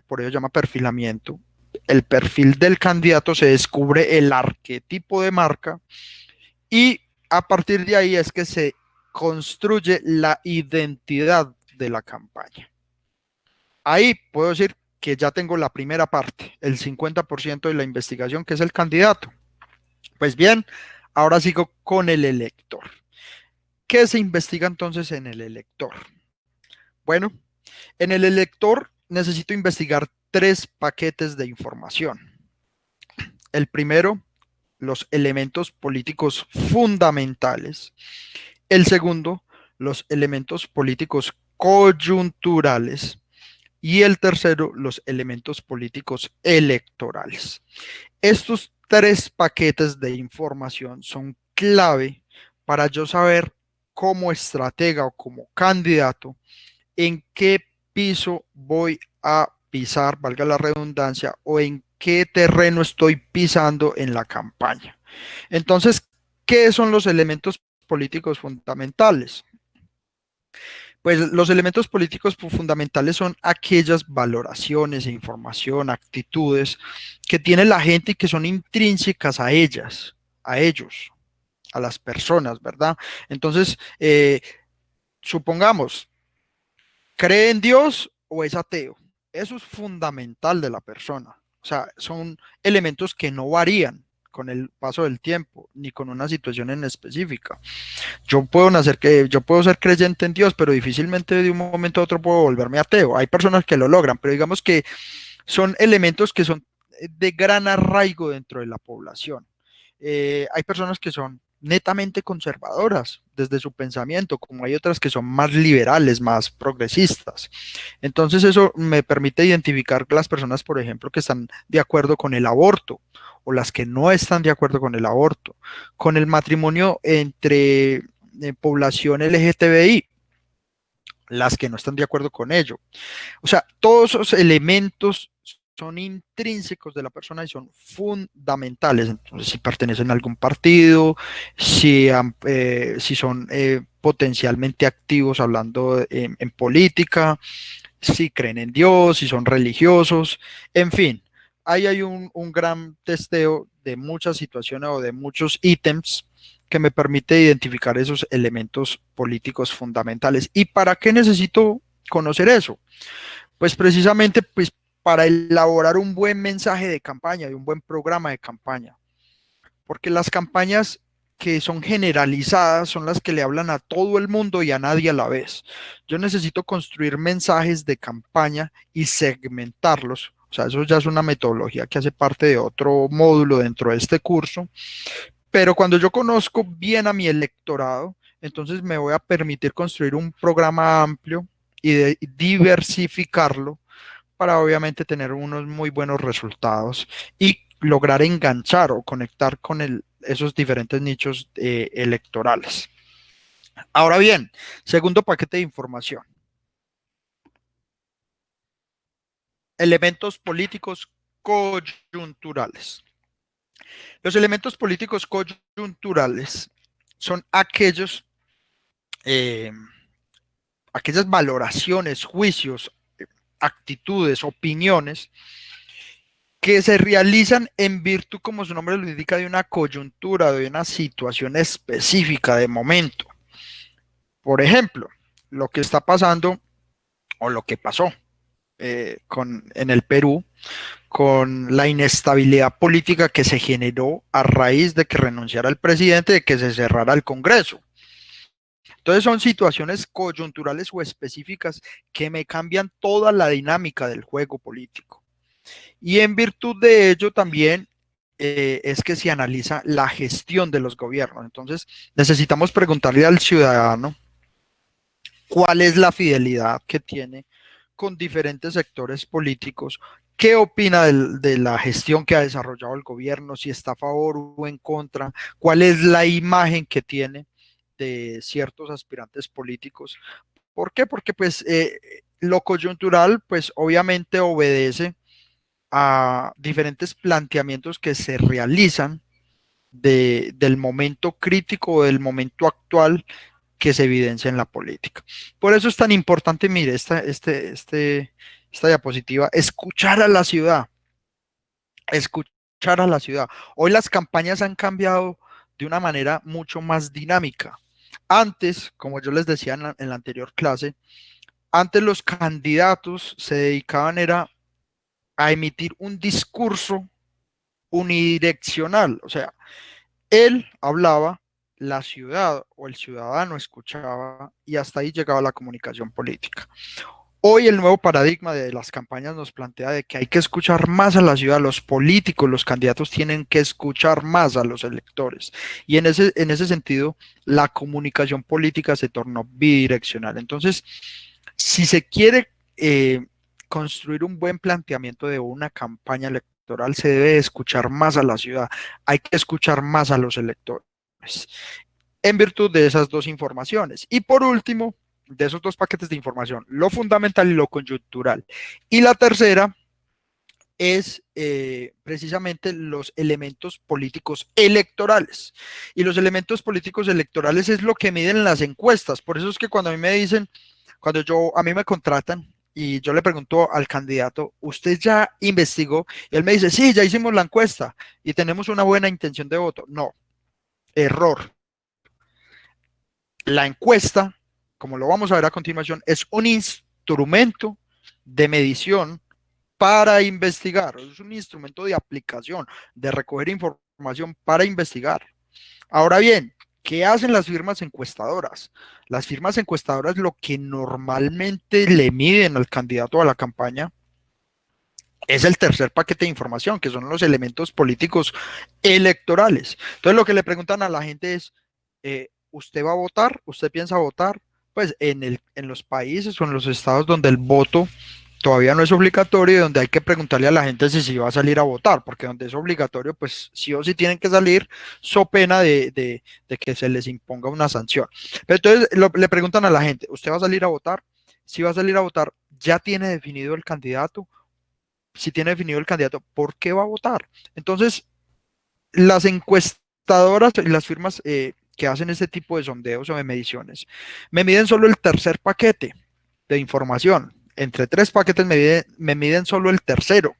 por ello se llama perfilamiento. El perfil del candidato, se descubre el arquetipo de marca y a partir de ahí es que se construye la identidad de la campaña. Ahí puedo decir que ya tengo la primera parte, el 50% de la investigación, que es el candidato. Pues bien, ahora sigo con el elector. ¿Qué se investiga entonces en el elector? Bueno, en el elector necesito investigar 3 paquetes de información. El primero, los elementos políticos fundamentales. El segundo, los elementos políticos coyunturales. Y el tercero, los elementos políticos electorales. Estos 3 paquetes de información son clave para yo saber como estratega o como candidato en qué piso voy a pisar, valga la redundancia, o en qué terreno estoy pisando en la campaña. Entonces, ¿qué son los elementos políticos fundamentales? Pues los elementos políticos fundamentales son aquellas valoraciones, información, actitudes que tiene la gente y que son intrínsecas a ellas, a ellos, a las personas, ¿verdad? Entonces, supongamos, ¿cree en Dios o es ateo? Eso es fundamental de la persona. O sea, son elementos que no varían con el paso del tiempo, ni con una situación en específica. Yo puedo ser creyente en Dios, pero difícilmente de un momento a otro puedo volverme ateo. Hay personas que lo logran, pero digamos que son elementos que son de gran arraigo dentro de la población. Hay personas que son netamente conservadoras desde su pensamiento, como hay otras que son más liberales, más progresistas. Entonces eso me permite identificar las personas, por ejemplo, que están de acuerdo con el aborto o las que no están de acuerdo con el aborto, con el matrimonio entre población LGTBI, las que no están de acuerdo con ello. O sea, todos esos elementos son intrínsecos de la persona y son fundamentales. Entonces, si pertenecen a algún partido, si son potencialmente activos hablando en política, si creen en Dios, si son religiosos, en fin, ahí hay un gran testeo de muchas situaciones o de muchos ítems que me permite identificar esos elementos políticos fundamentales. ¿Y para qué necesito conocer eso? Pues precisamente pues, para elaborar un buen mensaje de campaña y un buen programa de campaña. Porque las campañas que son generalizadas son las que le hablan a todo el mundo y a nadie a la vez. Yo necesito construir mensajes de campaña y segmentarlos. O sea, eso ya es una metodología que hace parte de otro módulo dentro de este curso. Pero cuando yo conozco bien a mi electorado, entonces me voy a permitir construir un programa amplio y diversificarlo para obviamente tener unos muy buenos resultados y lograr enganchar o conectar con esos diferentes nichos electorales. Ahora bien, segundo paquete de información, elementos políticos coyunturales. Los elementos políticos coyunturales son eh, aquellas valoraciones, juicios, actitudes, opiniones que se realizan en virtud, como su nombre lo indica, de una coyuntura, de una situación específica de momento. Por ejemplo, lo que está pasando o lo que pasó en el Perú con la inestabilidad política que se generó a raíz de que renunciara el presidente, de que se cerrara el Congreso. Entonces son situaciones coyunturales o específicas que me cambian toda la dinámica del juego político. Y en virtud de ello también es que se analiza la gestión de los gobiernos. Entonces necesitamos preguntarle al ciudadano cuál es la fidelidad que tiene con diferentes sectores políticos, qué opina de la gestión que ha desarrollado el gobierno, si está a favor o en contra, cuál es la imagen que tiene de ciertos aspirantes políticos. ¿Por qué? Porque pues lo coyuntural pues obviamente obedece a diferentes planteamientos que se realizan del momento crítico, del momento actual que se evidencia en la política. Por eso es tan importante, mire, esta diapositiva, escuchar a la ciudad, escuchar a la ciudad. Hoy las campañas han cambiado de una manera mucho más dinámica. Antes, como yo les decía en la anterior clase, antes los candidatos se dedicaban era a emitir un discurso unidireccional, o sea, él hablaba, la ciudad o el ciudadano escuchaba y hasta ahí llegaba la comunicación política. Hoy el nuevo paradigma de las campañas nos plantea de que hay que escuchar más a la ciudad, los políticos, los candidatos tienen que escuchar más a los electores. Y en ese sentido, la comunicación política se tornó bidireccional. Entonces, si se quiere construir un buen planteamiento de una campaña electoral, se debe escuchar más a la ciudad, hay que escuchar más a los electores en virtud de esas dos informaciones. Y por último, de esos dos paquetes de información, lo fundamental y lo coyuntural. Y la tercera es precisamente los elementos políticos electorales. Y los elementos políticos electorales es lo que miden las encuestas. Por eso es que cuando a mí me dicen, a mí me contratan y yo le pregunto al candidato, ¿usted ya investigó? Y él me dice, sí, ya hicimos la encuesta y tenemos una buena intención de voto. No, error. La encuesta, como lo vamos a ver a continuación, es un instrumento de medición para investigar, es un instrumento de aplicación, de recoger información para investigar. Ahora bien, ¿qué hacen las firmas encuestadoras? Las firmas encuestadoras lo que normalmente le miden al candidato a la campaña es el tercer paquete de información, que son los elementos políticos electorales. Entonces lo que le preguntan a la gente es, ¿usted va a votar? ¿Usted piensa votar? Pues en los países o en los estados donde el voto todavía no es obligatorio y donde hay que preguntarle a la gente si va a salir a votar, porque donde es obligatorio, pues sí o sí tienen que salir, so pena de que se les imponga una sanción. Pero entonces le preguntan a la gente, ¿usted va a salir a votar? Si va a salir a votar, ¿ya tiene definido el candidato? Si tiene definido el candidato, ¿por qué va a votar? Entonces, las encuestadoras y las firmas que hacen este tipo de sondeos o de mediciones me miden solo el tercer paquete de información, entre 3 paquetes me miden solo el tercero,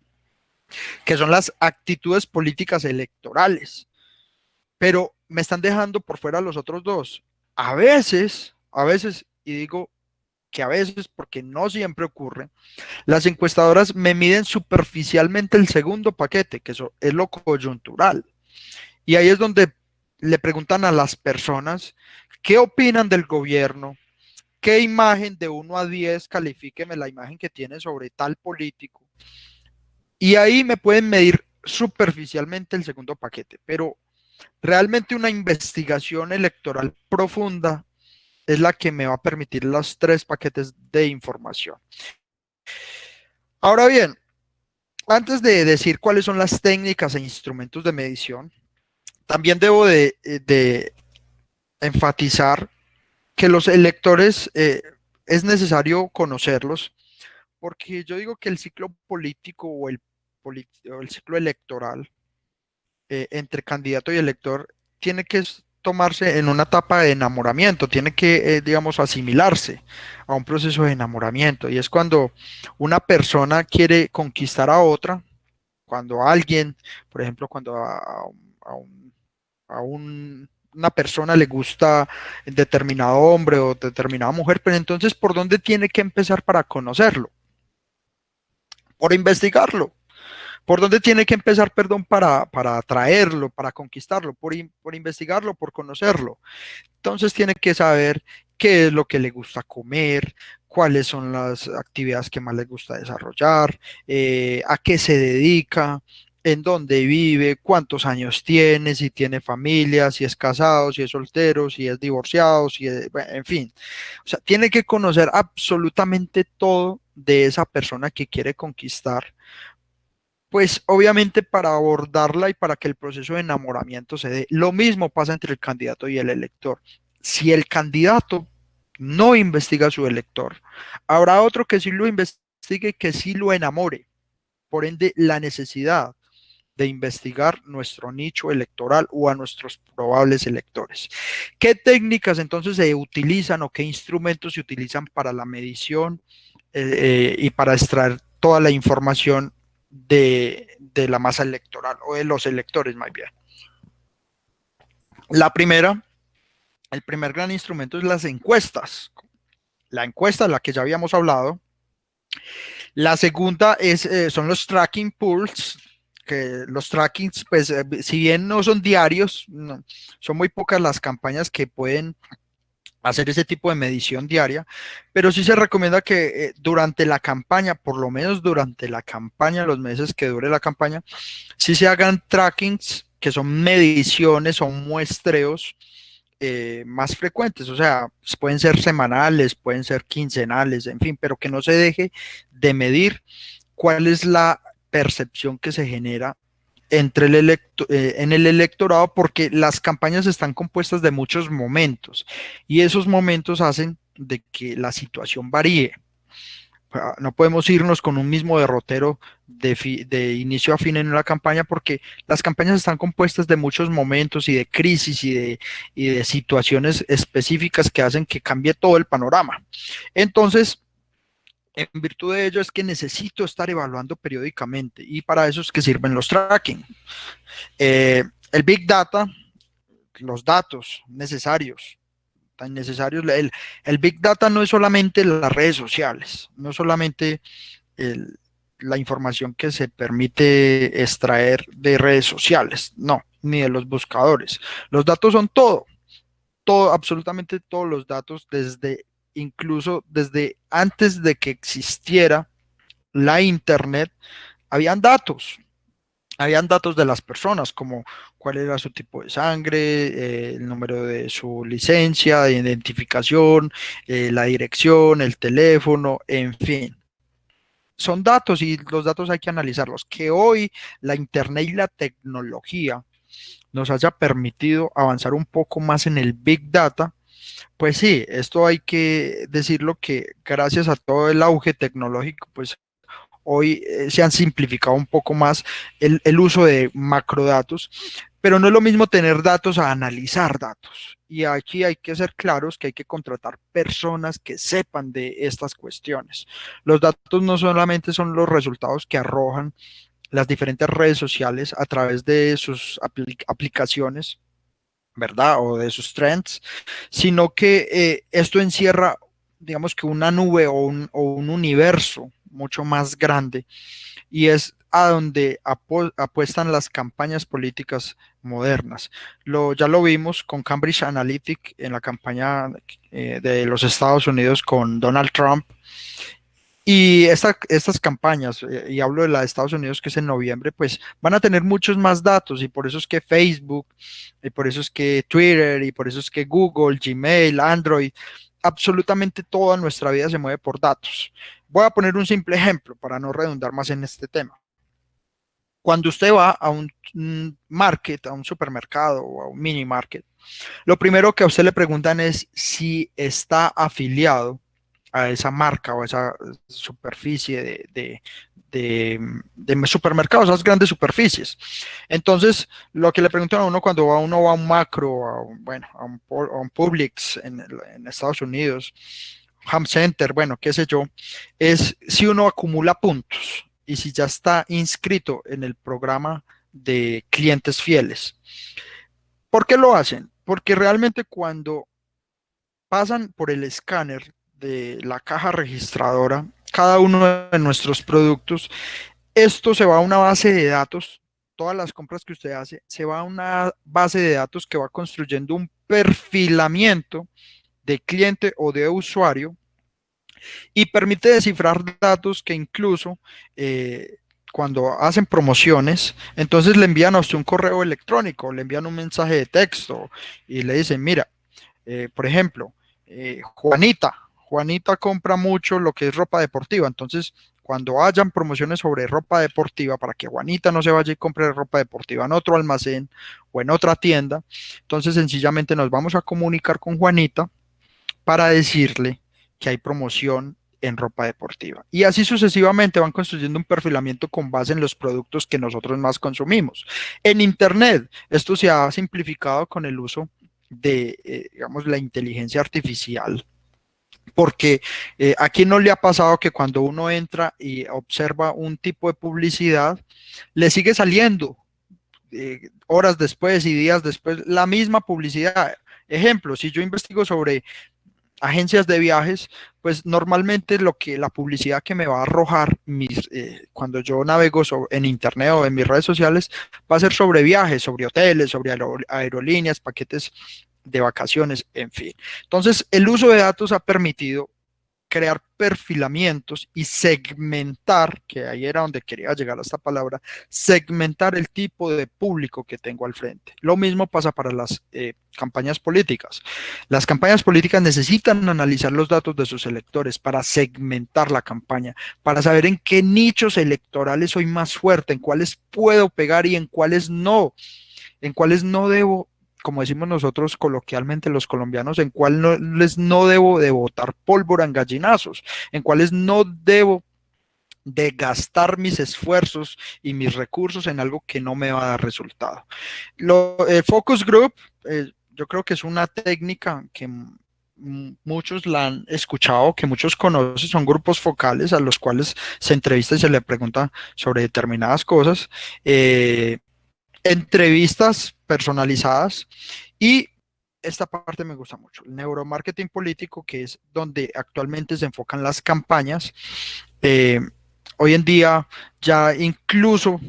que son las actitudes políticas electorales, pero me están dejando por fuera los otros dos. A veces, y digo que a veces porque no siempre ocurre, las encuestadoras me miden superficialmente el segundo paquete, que eso es lo coyuntural. Y ahí es donde le preguntan a las personas qué opinan del gobierno, qué imagen de 1 a 10, califíqueme la imagen que tiene sobre tal político. Y ahí me pueden medir superficialmente el segundo paquete, pero realmente una investigación electoral profunda es la que me va a permitir los 3 paquetes de información. Ahora bien, antes de decir cuáles son las técnicas e instrumentos de medición, también debo de enfatizar que los electores es necesario conocerlos, porque yo digo que el ciclo político o el ciclo electoral entre candidato y elector tiene que tomarse en una etapa de enamoramiento, tiene que, digamos, asimilarse a un proceso de enamoramiento. Y es cuando una persona quiere conquistar a otra, cuando alguien, por ejemplo, cuando a un, a una persona le gusta determinado hombre o determinada mujer, pero entonces, ¿por dónde tiene que empezar para conocerlo? Por investigarlo. ¿Por dónde tiene que empezar, perdón, para atraerlo, para conquistarlo? Por investigarlo, por conocerlo. Entonces tiene que saber qué es lo que le gusta comer, cuáles son las actividades que más le gusta desarrollar, a qué se dedica, en dónde vive, cuántos años tiene, si tiene familia, si es casado, si es soltero, si es divorciado, si es, bueno, en fin. O sea, tiene que conocer absolutamente todo de esa persona que quiere conquistar, pues obviamente para abordarla y para que el proceso de enamoramiento se dé. Lo mismo pasa entre el candidato y el elector. Si el candidato no investiga a su elector, habrá otro que sí lo investigue y que sí lo enamore. Por ende, la necesidad de investigar nuestro nicho electoral o a nuestros probables electores. ¿Qué técnicas entonces se utilizan o qué instrumentos se utilizan para la medición y para extraer toda la información de la masa electoral o de los electores más bien? La primera, el primer gran instrumento es las encuestas. La encuesta de la que ya habíamos hablado. La segunda son los tracking polls, que los trackings, pues si bien no son diarios, no, son muy pocas las campañas que pueden hacer ese tipo de medición diaria, pero sí se recomienda que durante la campaña, por lo menos durante la campaña, los meses que dure la campaña, sí se hagan trackings, que son mediciones, son muestreos más frecuentes, o sea, pueden ser semanales, pueden ser quincenales, en fin, pero que no se deje de medir cuál es la percepción que se genera entre en el electorado, porque las campañas están compuestas de muchos momentos y esos momentos hacen de que la situación varíe. No podemos irnos con un mismo derrotero de inicio a fin en una campaña, porque las campañas están compuestas de muchos momentos y de crisis y de situaciones específicas que hacen que cambie todo el panorama. Entonces, en virtud de ello es que necesito estar evaluando periódicamente y para eso es que sirven los tracking. El Big Data, los datos necesarios, tan necesarios, el Big Data no es solamente las redes sociales, no es solamente el, la información que se permite extraer de redes sociales, no, ni de los buscadores. Los datos son todo, todo, absolutamente todos los datos, incluso desde antes de que existiera la Internet, habían datos. Habían datos de las personas, como cuál era su tipo de sangre, el número de su licencia de identificación, la dirección, el teléfono, en fin. Son datos y los datos hay que analizarlos. Que hoy la Internet y la tecnología nos haya permitido avanzar un poco más en el Big Data, pues sí, esto hay que decirlo que gracias a todo el auge tecnológico, pues hoy se han simplificado un poco más el uso de macrodatos, Pero no es lo mismo tener datos a analizar datos. Y aquí hay que ser claros que hay que contratar personas que sepan de estas cuestiones. Los datos no solamente son los resultados que arrojan las diferentes redes sociales a través de sus aplicaciones, ¿verdad? O de sus trends, sino que esto encierra, digamos que una nube o un universo mucho más grande, y es a donde apuestan las campañas políticas modernas. Ya lo vimos con Cambridge Analytica en la campaña de los Estados Unidos con Donald Trump. Y estas campañas, y hablo de la de Estados Unidos que es en noviembre, pues van a tener muchos más datos, y por eso es que Facebook, y por eso es que Twitter, y por eso es que Google, Gmail, Android, absolutamente toda nuestra vida se mueve por datos. Voy a poner un simple ejemplo para no redundar más en este tema. Cuando usted va a un market, a un supermercado o a un mini market, lo primero que a usted le preguntan es si está afiliado a esa marca o a esa superficie de supermercados, esas grandes superficies. Entonces, lo que le preguntan a uno cuando uno va a un Macro, bueno, a un Publix en Estados Unidos, Home Center, bueno, qué sé yo, es si uno acumula puntos y si ya está inscrito en el programa de clientes fieles. ¿Por qué lo hacen? Porque realmente cuando pasan por el escáner de la caja registradora, cada uno de nuestros productos, esto se va a una base de datos. Todas las compras que usted hace, se va a una base de datos que va construyendo un perfilamiento de cliente o de usuario, y permite descifrar datos que incluso cuando hacen promociones, entonces le envían a usted un correo electrónico, le envían un mensaje de texto y le dicen, mira, por ejemplo, Juanita compra mucho lo que es ropa deportiva, entonces cuando hayan promociones sobre ropa deportiva, para que Juanita no se vaya y compre ropa deportiva en otro almacén o en otra tienda, entonces sencillamente nos vamos a comunicar con Juanita para decirle que hay promoción en ropa deportiva. Y así sucesivamente van construyendo un perfilamiento con base en los productos que nosotros más consumimos. En Internet, esto se ha simplificado con el uso de, digamos, la inteligencia artificial, porque a quién no le ha pasado que cuando uno entra y observa un tipo de publicidad, le sigue saliendo horas después y días después la misma publicidad. Ejemplo, si yo investigo sobre agencias de viajes, pues normalmente la publicidad que me va a arrojar cuando yo navego en internet o en mis redes sociales va a ser sobre viajes, sobre hoteles, sobre aerolíneas, paquetes de vacaciones, en fin. Entonces, el uso de datos ha permitido crear perfilamientos y segmentar, que ahí era donde quería llegar a esta palabra, segmentar el tipo de público que tengo al frente. Lo mismo pasa para las campañas políticas. Las campañas políticas necesitan analizar los datos de sus electores para segmentar la campaña, para saber en qué nichos electorales soy más fuerte, en cuáles puedo pegar y en cuáles no debo, como decimos nosotros coloquialmente los colombianos, en cuáles no debo de botar pólvora en gallinazos, en cuáles no debo de gastar mis esfuerzos y mis recursos en algo que no me va a dar resultado. Focus Group, yo creo que es una técnica que muchos la han escuchado, que muchos conocen, son grupos focales a los cuales se entrevista y se le pregunta sobre determinadas cosas. Entrevistas personalizadas, y esta parte me gusta mucho, el neuromarketing político, que es donde actualmente se enfocan las campañas. Eh, Hoy en día ya incluso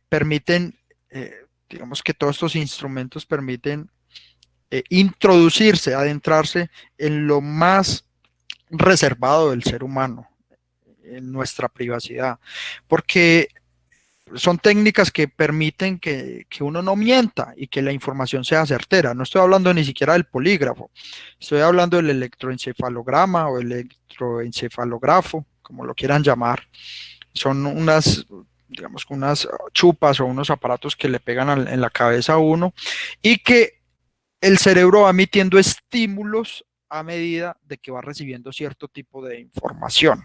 permiten, digamos que todos estos instrumentos permiten introducirse, adentrarse en lo más reservado del ser humano, en nuestra privacidad, porque son técnicas que permiten que uno no mienta y que la información sea certera. No estoy hablando ni siquiera del polígrafo, estoy hablando del electroencefalograma o electroencefalógrafo, como lo quieran llamar. Son unas, digamos, unas chupas o unos aparatos que le pegan en la cabeza a uno, y que el cerebro va emitiendo estímulos a medida de que va recibiendo cierto tipo de información.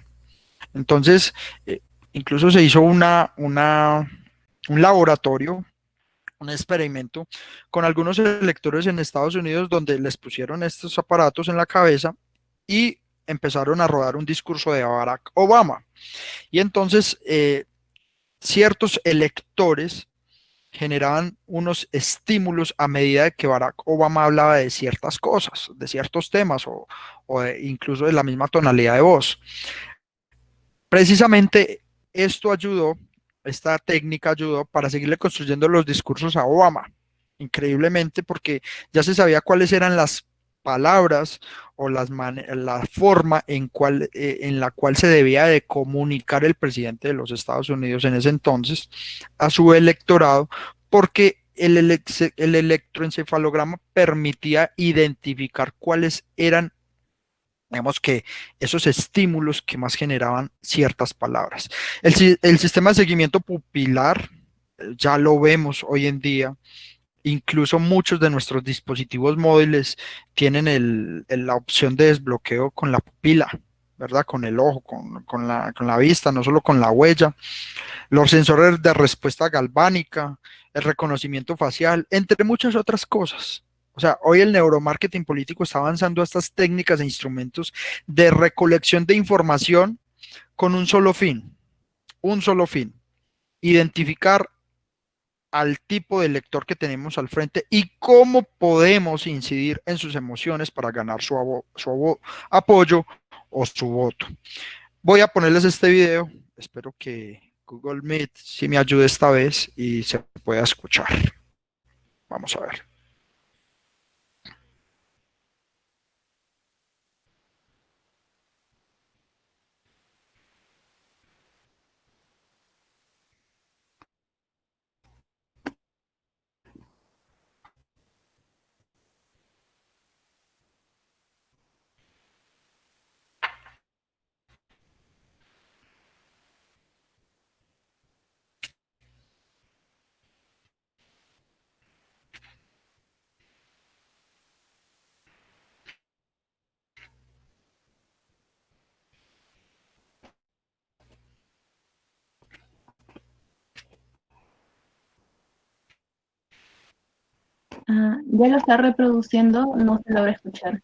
Entonces, incluso se hizo un laboratorio un experimento con algunos electores en Estados Unidos donde les pusieron estos aparatos en la cabeza y empezaron a rodar un discurso de Barack Obama. Y entonces ciertos electores generaban unos estímulos a medida de que Barack Obama hablaba de ciertas cosas, de ciertos temas incluso de la misma tonalidad de voz. Precisamente esto ayudó, esta técnica ayudó para seguirle construyendo los discursos a Obama, increíblemente porque ya se sabía cuáles eran las palabras o la forma en la cual se debía de comunicar el presidente de los Estados Unidos en ese entonces a su electorado, porque el electroencefalograma permitía identificar cuáles eran, digamos que, esos estímulos que más generaban ciertas palabras. El sistema de seguimiento pupilar, ya lo vemos hoy en día. Incluso muchos de nuestros dispositivos móviles tienen la opción de desbloqueo con la pupila, ¿verdad? Con el ojo, con la vista, no solo con la huella. Los sensores de respuesta galvánica, el reconocimiento facial, entre muchas otras cosas. O sea, hoy el neuromarketing político está avanzando a estas técnicas e instrumentos de recolección de información con un solo fin, identificar al tipo de lector que tenemos al frente y cómo podemos incidir en sus emociones para ganar su apoyo o su voto. Voy a ponerles este video, espero que Google Meet sí me ayude esta vez y se pueda escuchar. Vamos a ver. Ya lo está reproduciendo, no se logra escuchar.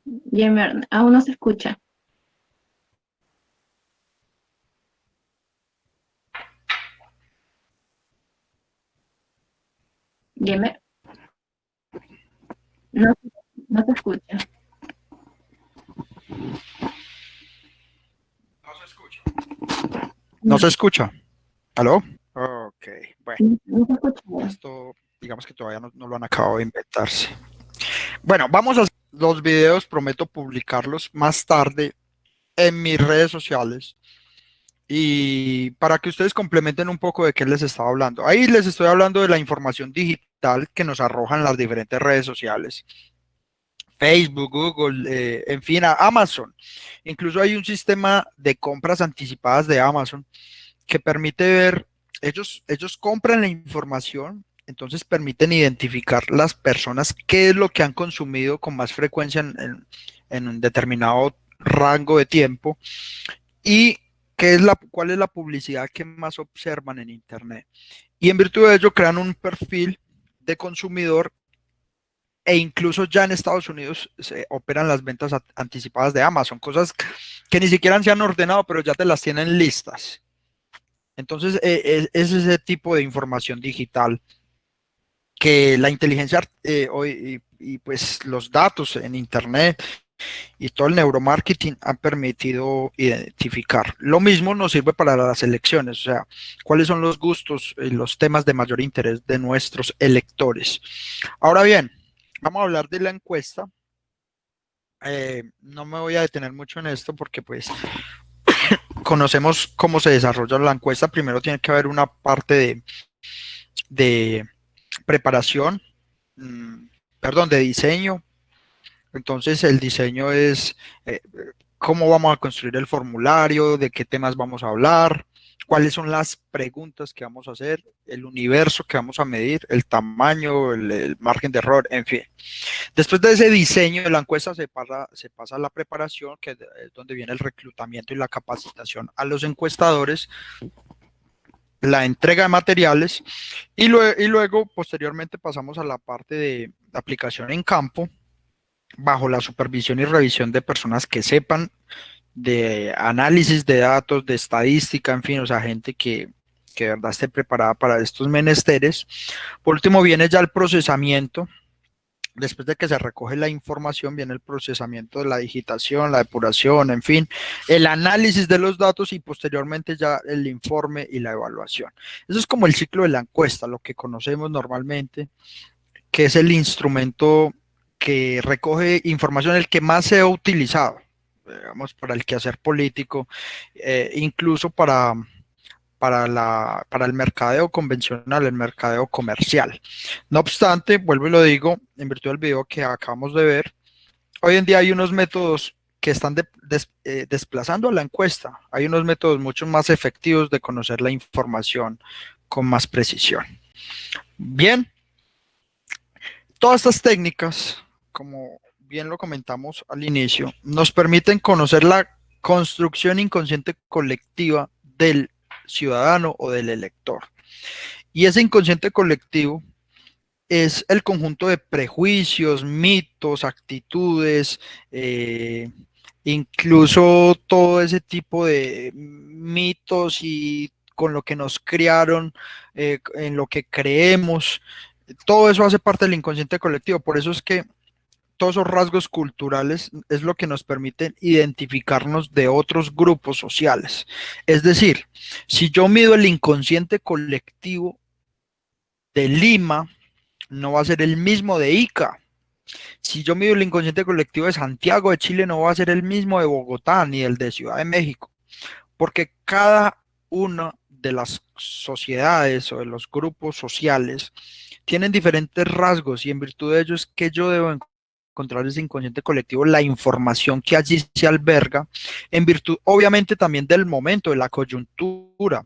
Gamer, aún no se escucha. Gamer, no, no se escucha. No se escucha. No se escucha. ¿Aló? Ok, bueno, No se escucha. esto digamos que todavía no lo han acabado de inventarse. Bueno, vamos a hacer los videos, prometo publicarlos más tarde en mis redes sociales y para que ustedes complementen un poco de qué les estaba hablando. Ahí les estoy hablando de la información digital que nos arrojan las diferentes redes sociales. Facebook, Google, en fin, a Amazon. Incluso hay un sistema de compras anticipadas de Amazon que permite ver, ellos compran la información, entonces permiten identificar las personas qué es lo que han consumido con más frecuencia en un determinado rango de tiempo y cuál es la publicidad que más observan en Internet. Y en virtud de ello crean un perfil de consumidor e incluso ya en Estados Unidos se operan las ventas anticipadas de Amazon, cosas que ni siquiera se han ordenado, pero ya te las tienen listas. Entonces, es ese tipo de información digital que la inteligencia hoy y pues los datos en Internet y todo el neuromarketing han permitido identificar. Lo mismo nos sirve para las elecciones, o sea, cuáles son los gustos y los temas de mayor interés de nuestros electores. Ahora bien, vamos a hablar de la encuesta. No me voy a detener mucho en esto porque pues conocemos cómo se desarrolla la encuesta. Primero tiene que haber una parte de preparación, perdón, de diseño. Entonces el diseño es cómo vamos a construir el formulario, de qué temas vamos a hablar, cuáles son las preguntas que vamos a hacer, el universo que vamos a medir, el tamaño, el margen de error, en fin. Después de ese diseño de la encuesta se pasa a la preparación, que es donde viene el reclutamiento y la capacitación a los encuestadores, la entrega de materiales y luego posteriormente pasamos a la parte de aplicación en campo bajo la supervisión y revisión de personas que sepan de análisis de datos, de estadística, en fin, o sea, gente que de verdad esté preparada para estos menesteres. Por último viene ya el procesamiento. Después de que se recoge la información, viene el procesamiento de la digitación, la depuración, en fin, el análisis de los datos y posteriormente ya el informe y la evaluación. Eso es como el ciclo de la encuesta, lo que conocemos normalmente, que es el instrumento que recoge información, el que más se ha utilizado, digamos, para el quehacer político, incluso para el mercadeo convencional, el mercadeo comercial. No obstante, vuelvo y lo digo, en virtud del video que acabamos de ver, hoy en día hay unos métodos que están desplazando a la encuesta. Hay unos métodos mucho más efectivos de conocer la información con más precisión. Bien, todas estas técnicas, como bien lo comentamos al inicio, nos permiten conocer la construcción inconsciente colectiva del ciudadano o del elector. Y ese inconsciente colectivo es el conjunto de prejuicios, mitos, actitudes, incluso todo ese tipo de mitos y con lo que nos criaron, en lo que creemos, todo eso hace parte del inconsciente colectivo. Por eso es que todos esos rasgos culturales es lo que nos permite identificarnos de otros grupos sociales. Es decir, si yo mido el inconsciente colectivo de Lima, no va a ser el mismo de Ica. Si yo mido el inconsciente colectivo de Santiago de Chile, no va a ser el mismo de Bogotá ni el de Ciudad de México, porque cada una de las sociedades o de los grupos sociales tienen diferentes rasgos y en virtud de ello es que yo debo encontrar ese inconsciente colectivo, la información que allí se alberga, en virtud obviamente también del momento, de la coyuntura,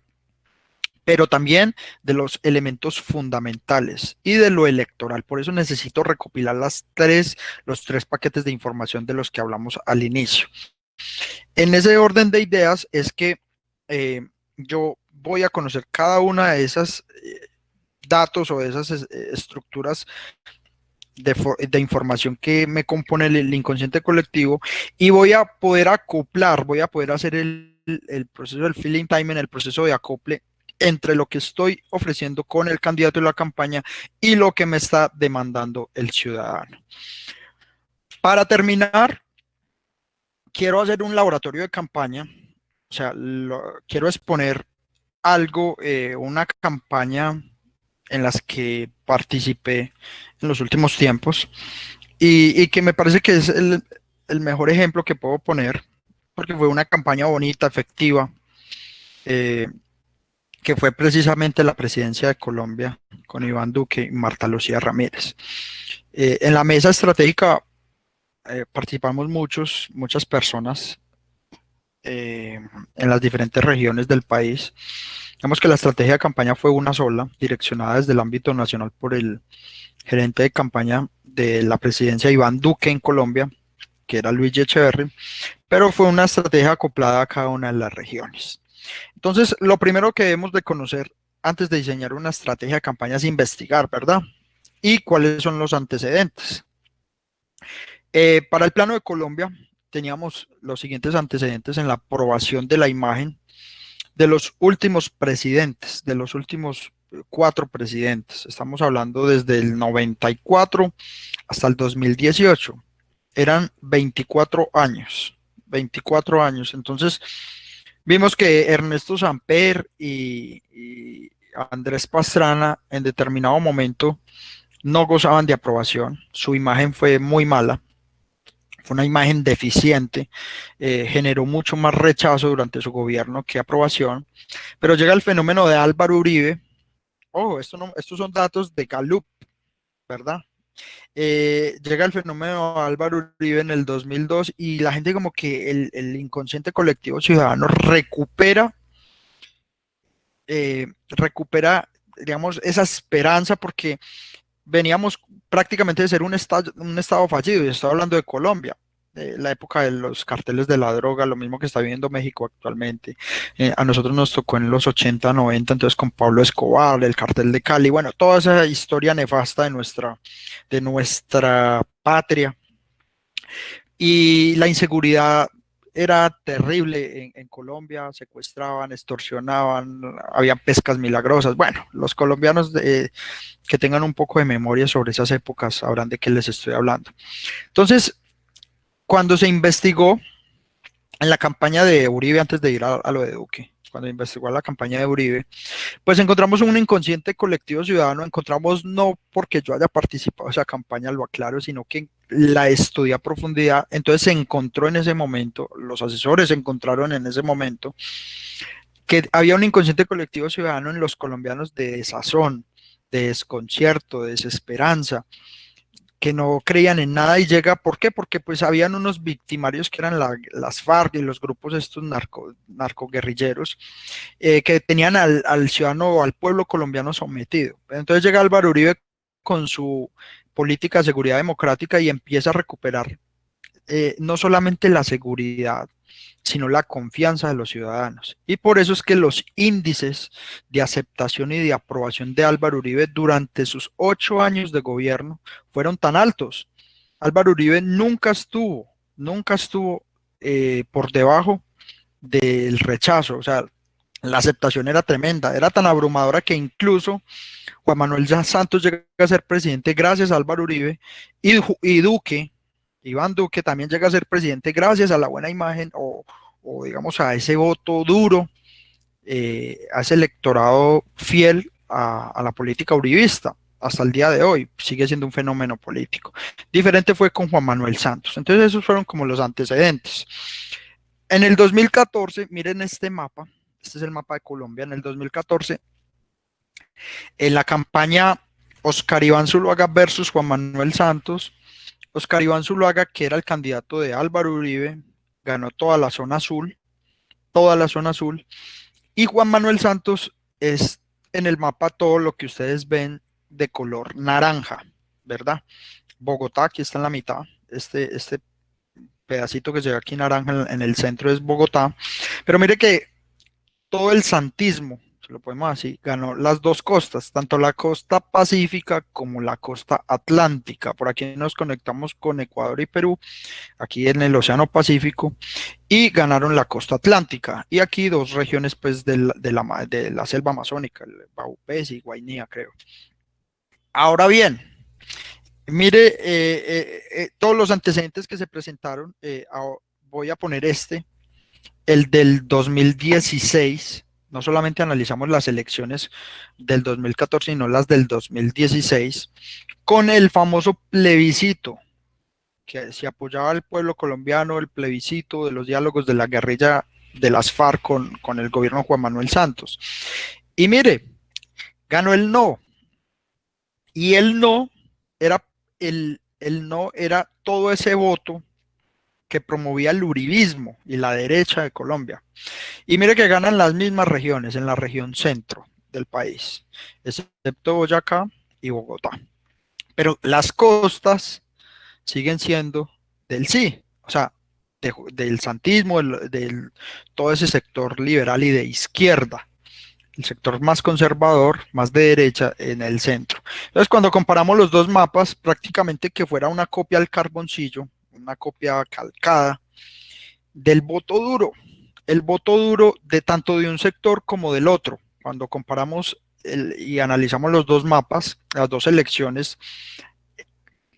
pero también de los elementos fundamentales y de lo electoral. Por eso necesito recopilar los tres paquetes de información de los que hablamos al inicio. En ese orden de ideas es que yo voy a conocer cada una de esas datos o de esas estructuras de información que me compone el inconsciente colectivo y voy a poder acoplar, voy a poder hacer el proceso del filling time, en el proceso de acople entre lo que estoy ofreciendo con el candidato de la campaña y lo que me está demandando el ciudadano. Para terminar, quiero hacer un laboratorio de campaña, o sea, quiero exponer algo, una campaña en las que participé en los últimos tiempos y que me parece que es el mejor ejemplo que puedo poner, porque fue una campaña bonita, efectiva, eh, que fue precisamente la presidencia de Colombia con Iván Duque y Marta Lucía Ramírez. En la mesa estratégica participamos muchas personas en las diferentes regiones del país. Digamos que la estrategia de campaña fue una sola, direccionada desde el ámbito nacional por el gerente de campaña de la presidencia Iván Duque en Colombia, que era Luigi Echeverry, pero fue una estrategia acoplada a cada una de las regiones. Entonces, lo primero que debemos de conocer antes de diseñar una estrategia de campaña es investigar, ¿verdad? Y cuáles son los antecedentes. Para el plano de Colombia, teníamos los siguientes antecedentes en la aprobación de la imagen de los últimos presidentes, de los últimos 4 presidentes. Estamos hablando desde el 94 hasta el 2018. Eran 24 años, 24 años. Entonces, vimos que Ernesto Samper y Andrés Pastrana en determinado momento no gozaban de aprobación. Su imagen fue muy mala. Fue una imagen deficiente, generó mucho más rechazo durante su gobierno que aprobación, pero llega el fenómeno de Álvaro Uribe. Estos son datos de Gallup, ¿verdad? Llega el fenómeno de Álvaro Uribe en el 2002 y la gente como que el inconsciente colectivo ciudadano recupera recupera, digamos, esa esperanza porque veníamos prácticamente de ser un estado fallido, y estoy hablando de Colombia, de la época de los carteles de la droga, lo mismo que está viviendo México actualmente. A nosotros nos tocó en los 80, 90, entonces con Pablo Escobar, el cartel de Cali, bueno, toda esa historia nefasta de nuestra patria. Y la inseguridad era terrible en Colombia, secuestraban, extorsionaban, había pescas milagrosas. Bueno, los colombianos que tengan un poco de memoria sobre esas épocas sabrán de qué les estoy hablando. Entonces, cuando se investigó en la campaña de Uribe, antes de ir a lo de Duque, cuando investigó la campaña de Uribe, pues encontramos un inconsciente colectivo ciudadano, encontramos no porque yo haya participado en esa campaña, lo aclaro, sino que la estudié a profundidad, entonces se encontró en ese momento, los asesores encontraron en ese momento que había un inconsciente colectivo ciudadano en los colombianos de desazón, de desconcierto, de desesperanza, que no creían en nada y llega, ¿por qué? Porque pues habían unos victimarios que eran las FARC y los grupos estos narcoguerrilleros que tenían al ciudadano o al pueblo colombiano sometido. Entonces llega Álvaro Uribe con su política de seguridad democrática y empieza a recuperar no solamente la seguridad, sino la confianza de los ciudadanos. Y por eso es que los índices de aceptación y de aprobación de Álvaro Uribe durante sus 8 años de gobierno fueron tan altos. Álvaro Uribe nunca estuvo por debajo del rechazo, o sea, la aceptación era tremenda, era tan abrumadora que incluso Juan Manuel Santos llega a ser presidente gracias a Álvaro Uribe y Duque, Iván Duque también llega a ser presidente gracias a la buena imagen o digamos a ese voto duro, a ese electorado fiel a la política uribista. Hasta el día de hoy sigue siendo un fenómeno político. Diferente fue con Juan Manuel Santos. Entonces esos fueron como los antecedentes. En el 2014, miren este mapa, este es el mapa de Colombia, en el 2014, en la campaña Oscar Iván Zuluaga versus Juan Manuel Santos, Oscar Iván Zuluaga, que era el candidato de Álvaro Uribe, ganó toda la zona azul, y Juan Manuel Santos es en el mapa todo lo que ustedes ven de color naranja, ¿verdad? Bogotá, aquí está en la mitad, este pedacito que se ve aquí naranja en el centro es Bogotá, pero mire que todo el santismo, se lo podemos así, ganó las dos costas, tanto la costa pacífica como la costa atlántica. Por aquí nos conectamos con Ecuador y Perú, aquí en el Océano Pacífico, y ganaron la costa atlántica. Y aquí dos regiones pues de la selva amazónica, el Baupés y Guainía, creo. Ahora bien, mire todos los antecedentes que se presentaron, voy a poner el del 2016, no solamente analizamos las elecciones del 2014, sino las del 2016, con el famoso plebiscito, que se apoyaba al pueblo colombiano, el plebiscito de los diálogos de la guerrilla de las FARC con el gobierno de Juan Manuel Santos. Y mire, ganó el no, y era, el no era todo ese voto que promovía el uribismo y la derecha de Colombia. Y mire que ganan las mismas regiones, en la región centro del país, excepto Boyacá y Bogotá. Pero las costas siguen siendo del sí, o sea, del santismo, todo ese sector liberal y de izquierda, el sector más conservador, más de derecha en el centro. Entonces, cuando comparamos los dos mapas, prácticamente que fuera una copia al carboncillo, una copia calcada del voto duro, el voto duro de tanto de un sector como del otro. Cuando comparamos y analizamos los dos mapas, las dos elecciones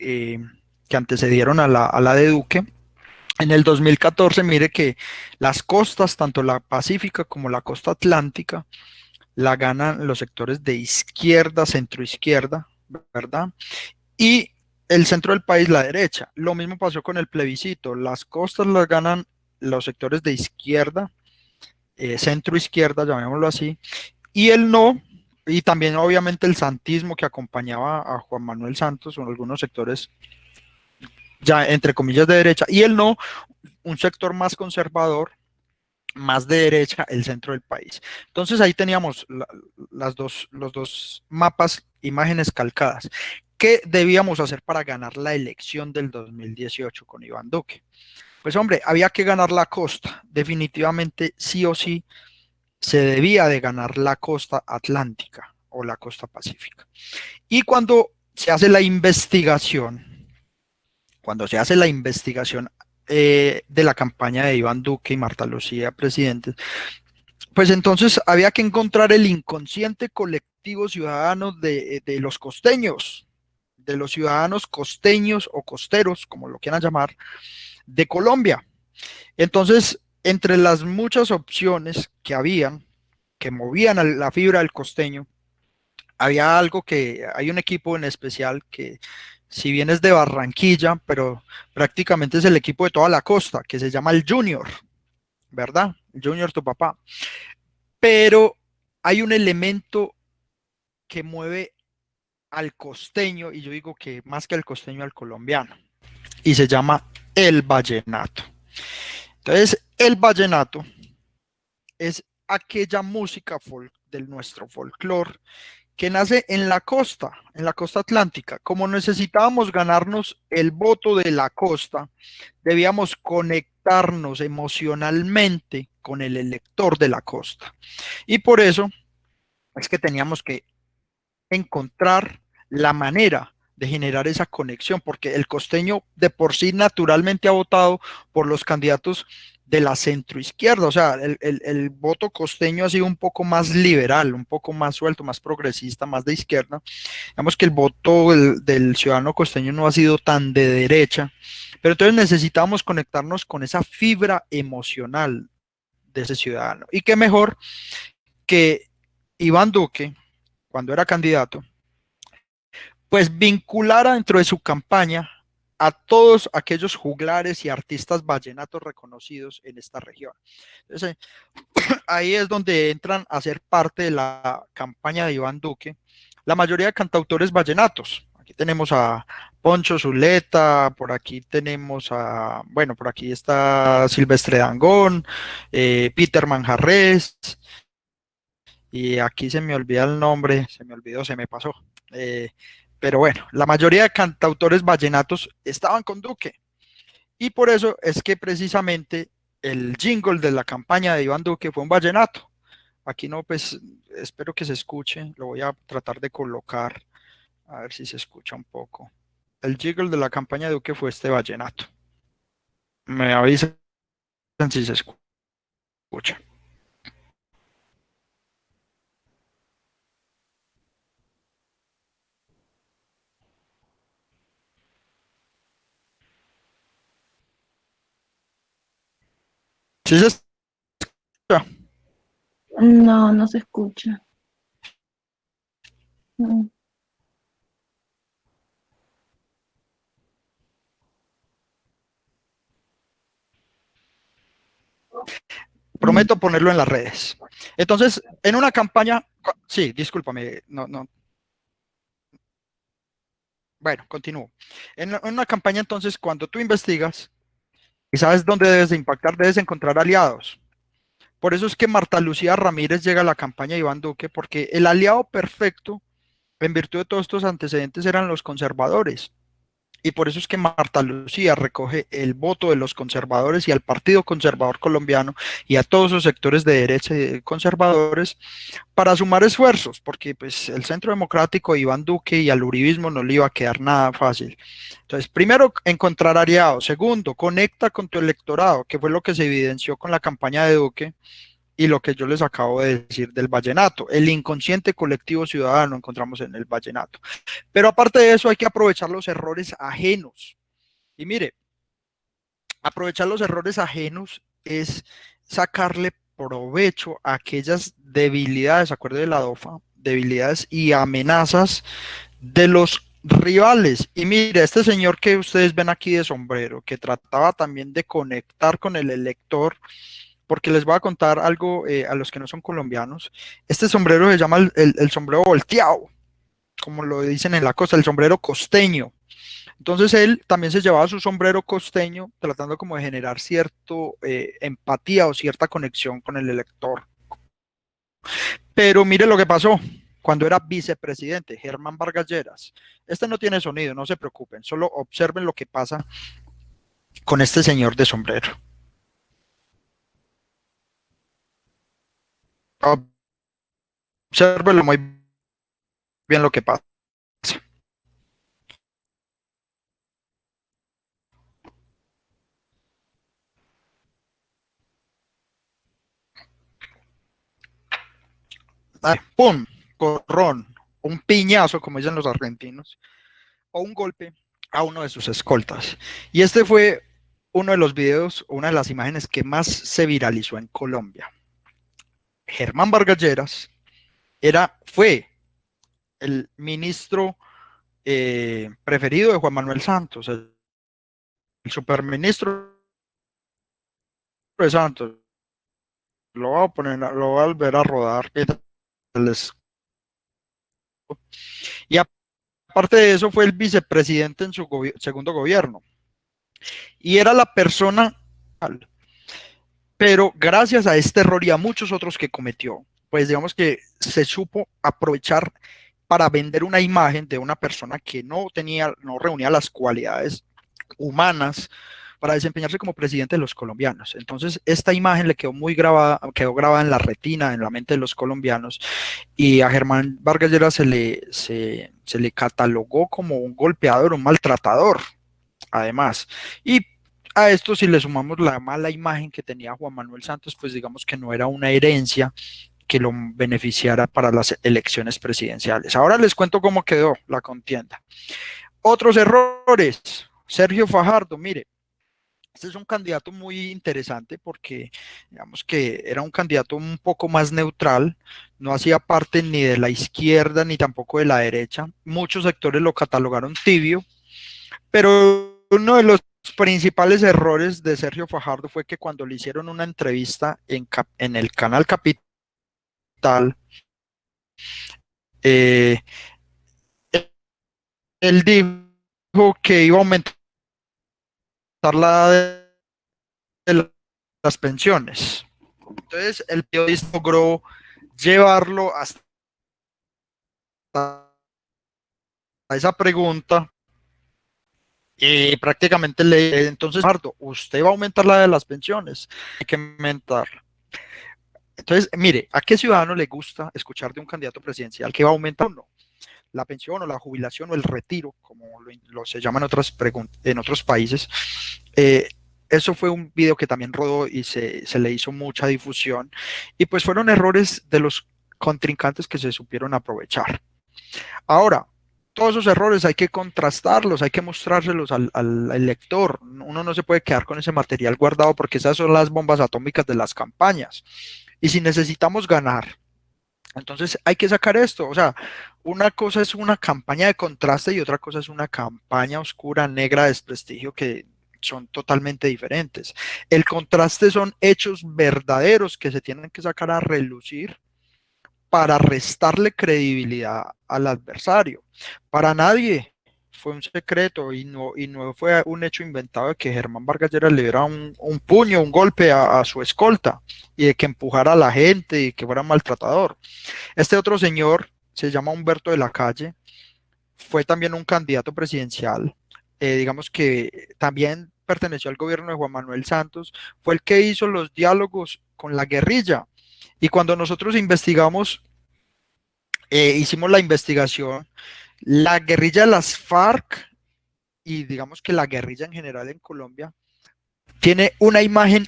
eh, que antecedieron a la de Duque, en el 2014, mire que las costas, tanto la pacífica como la costa atlántica, la ganan los sectores de izquierda, centroizquierda, ¿verdad? Y el centro del país, la derecha. Lo mismo pasó con el plebiscito. Las costas las ganan los sectores de izquierda, centro izquierda, llamémoslo así, y el no, y también obviamente el santismo que acompañaba a Juan Manuel Santos, son algunos sectores ya entre comillas de derecha, y el no, un sector más conservador, más de derecha el centro del país. Entonces ahí teníamos los dos mapas, imágenes calcadas. ¿Qué debíamos hacer para ganar la elección del 2018 con Iván Duque? Pues hombre, había que ganar la costa. Definitivamente, sí o sí, se debía de ganar la costa atlántica o la costa pacífica. Y cuando se hace la investigación de la campaña de Iván Duque y Marta Lucía presidentes, pues entonces había que encontrar el inconsciente colectivo ciudadano de los costeños, de los ciudadanos costeños o costeros, como lo quieran llamar, de Colombia. Entonces, entre las muchas opciones que habían, que movían a la fibra del costeño, había algo que, hay un equipo en especial que, si bien es de Barranquilla, pero prácticamente es el equipo de toda la costa, que se llama el Junior, ¿verdad? El Junior, tu papá. Pero hay un elemento que mueve al costeño, y yo digo que más que al costeño, al colombiano, y se llama el vallenato. Entonces, el vallenato es aquella música de nuestro folclore que nace en la costa atlántica. Como necesitábamos ganarnos el voto de la costa, debíamos conectarnos emocionalmente con el elector de la costa. Y por eso es que teníamos que encontrar la manera de generar esa conexión, porque el costeño de por sí naturalmente ha votado por los candidatos de la centroizquierda, o sea, el voto costeño ha sido un poco más liberal, un poco más suelto, más progresista, más de izquierda. Digamos que el voto del ciudadano costeño no ha sido tan de derecha, pero entonces necesitamos conectarnos con esa fibra emocional de ese ciudadano. Y qué mejor que Iván Duque, cuando era candidato, pues vinculara dentro de su campaña a todos aquellos juglares y artistas vallenatos reconocidos en esta región. Entonces, ahí es donde entran a ser parte de la campaña de Iván Duque la mayoría de cantautores vallenatos. Aquí tenemos a Poncho Zuleta, por aquí tenemos a, bueno, por aquí está Silvestre Dangond, Peter Manjarrés, y aquí se me olvida el nombre, se me olvidó, se me pasó. Eh, pero bueno, la mayoría de cantautores vallenatos estaban con Duque. Y por eso es que precisamente el jingle de la campaña de Iván Duque fue un vallenato. Aquí no, pues espero que se escuche, lo voy a tratar de colocar, a ver si se escucha un poco. El jingle de la campaña de Duque fue este vallenato. Me avisan si se escucha. ¿Sí se escucha? No, no se escucha. Mm. Mm. Prometo ponerlo en las redes. Entonces, en una campaña, sí, discúlpame, no, bueno, continúo. En una campaña, entonces, cuando tú investigas y sabes dónde debes de impactar, debes encontrar aliados. Por eso es que Marta Lucía Ramírez llega a la campaña de Iván Duque, porque el aliado perfecto, en virtud de todos estos antecedentes, eran los conservadores. Y por eso es que Marta Lucía recoge el voto de los conservadores y al Partido Conservador Colombiano y a todos los sectores de derecha y conservadores para sumar esfuerzos, porque pues el Centro Democrático, Iván Duque y al uribismo no le iba a quedar nada fácil. Entonces, primero, encontrar aliados. Segundo, conecta con tu electorado, que fue lo que se evidenció con la campaña de Duque y lo que yo les acabo de decir del vallenato. El inconsciente colectivo ciudadano encontramos en el vallenato. Pero aparte de eso, hay que aprovechar los errores ajenos. Y mire, aprovechar los errores ajenos es sacarle provecho a aquellas debilidades, acuerde de la DOFA, debilidades y amenazas de los rivales. Y mire, este señor que ustedes ven aquí de sombrero, que trataba también de conectar con el elector, porque les voy a contar algo a los que no son colombianos. Este sombrero se llama el sombrero volteado, como lo dicen en la costa, el sombrero costeño. Entonces él también se llevaba su sombrero costeño, tratando como de generar cierto empatía o cierta conexión con el elector. Pero mire lo que pasó cuando era vicepresidente, Germán Vargas Lleras. Este no tiene sonido, no se preocupen, solo observen lo que pasa con este señor de sombrero. Observenlo muy bien lo que pasa. ¡Pum! Corrón, un piñazo, como dicen los argentinos, o un golpe a uno de sus escoltas. Y este fue uno de los videos, una de las imágenes que más se viralizó en Colombia. Germán Vargas Lleras fue el ministro preferido de Juan Manuel Santos, el superministro de Santos. Lo voy a poner, lo voy a volver a rodar. Y aparte de eso, fue el vicepresidente en su segundo gobierno. Y era la persona, pero gracias a este error y a muchos otros que cometió, pues digamos que se supo aprovechar para vender una imagen de una persona que no reunía las cualidades humanas para desempeñarse como presidente de los colombianos. Entonces, esta imagen le quedó grabada en la retina, en la mente de los colombianos, y a Germán Vargas Lleras se le catalogó como un golpeador, un maltratador, además. Y a esto, si le sumamos la mala imagen que tenía Juan Manuel Santos, pues digamos que no era una herencia que lo beneficiara para las elecciones presidenciales. Ahora les cuento cómo quedó la contienda. Otros errores. Sergio Fajardo, mire, este es un candidato muy interesante porque digamos que era un candidato un poco más neutral, no hacía parte ni de la izquierda ni tampoco de la derecha. Muchos sectores lo catalogaron tibio, pero uno de los principales errores de Sergio Fajardo fue que cuando le hicieron una entrevista en el canal Capital, eh, él dijo que iba a aumentar la de las pensiones. Entonces el periodista logró llevarlo hasta esa pregunta y prácticamente entonces, Pardo, usted va a aumentar la de las pensiones, hay que aumentarla. Entonces, mire, ¿a qué ciudadano le gusta escuchar de un candidato presidencial que va a aumentar o no? La pensión o la jubilación o el retiro, como se llama en otros países. Eh, Eso fue un video que también rodó y se le hizo mucha difusión. Y pues fueron errores de los contrincantes que se supieron aprovechar. Ahora, todos esos errores hay que contrastarlos, hay que mostrárselos al lector. Uno no se puede quedar con ese material guardado porque esas son las bombas atómicas de las campañas. Y si necesitamos ganar, entonces hay que sacar esto. O sea, una cosa es una campaña de contraste y otra cosa es una campaña oscura, negra, de desprestigio que son totalmente diferentes. El contraste son hechos verdaderos que se tienen que sacar a relucir para restarle credibilidad al adversario. Para nadie fue un secreto y no fue un hecho inventado de que Germán Vargas Lleras le diera un puño, un golpe a su escolta y de que empujara a la gente y que fuera maltratador. Este otro señor se llama Humberto de la Calle, fue también un candidato presidencial, digamos que también perteneció al gobierno de Juan Manuel Santos, fue el que hizo los diálogos con la guerrilla. Y cuando nosotros investigamos, hicimos la investigación, la guerrilla de las FARC y digamos que la guerrilla en general en Colombia tiene una imagen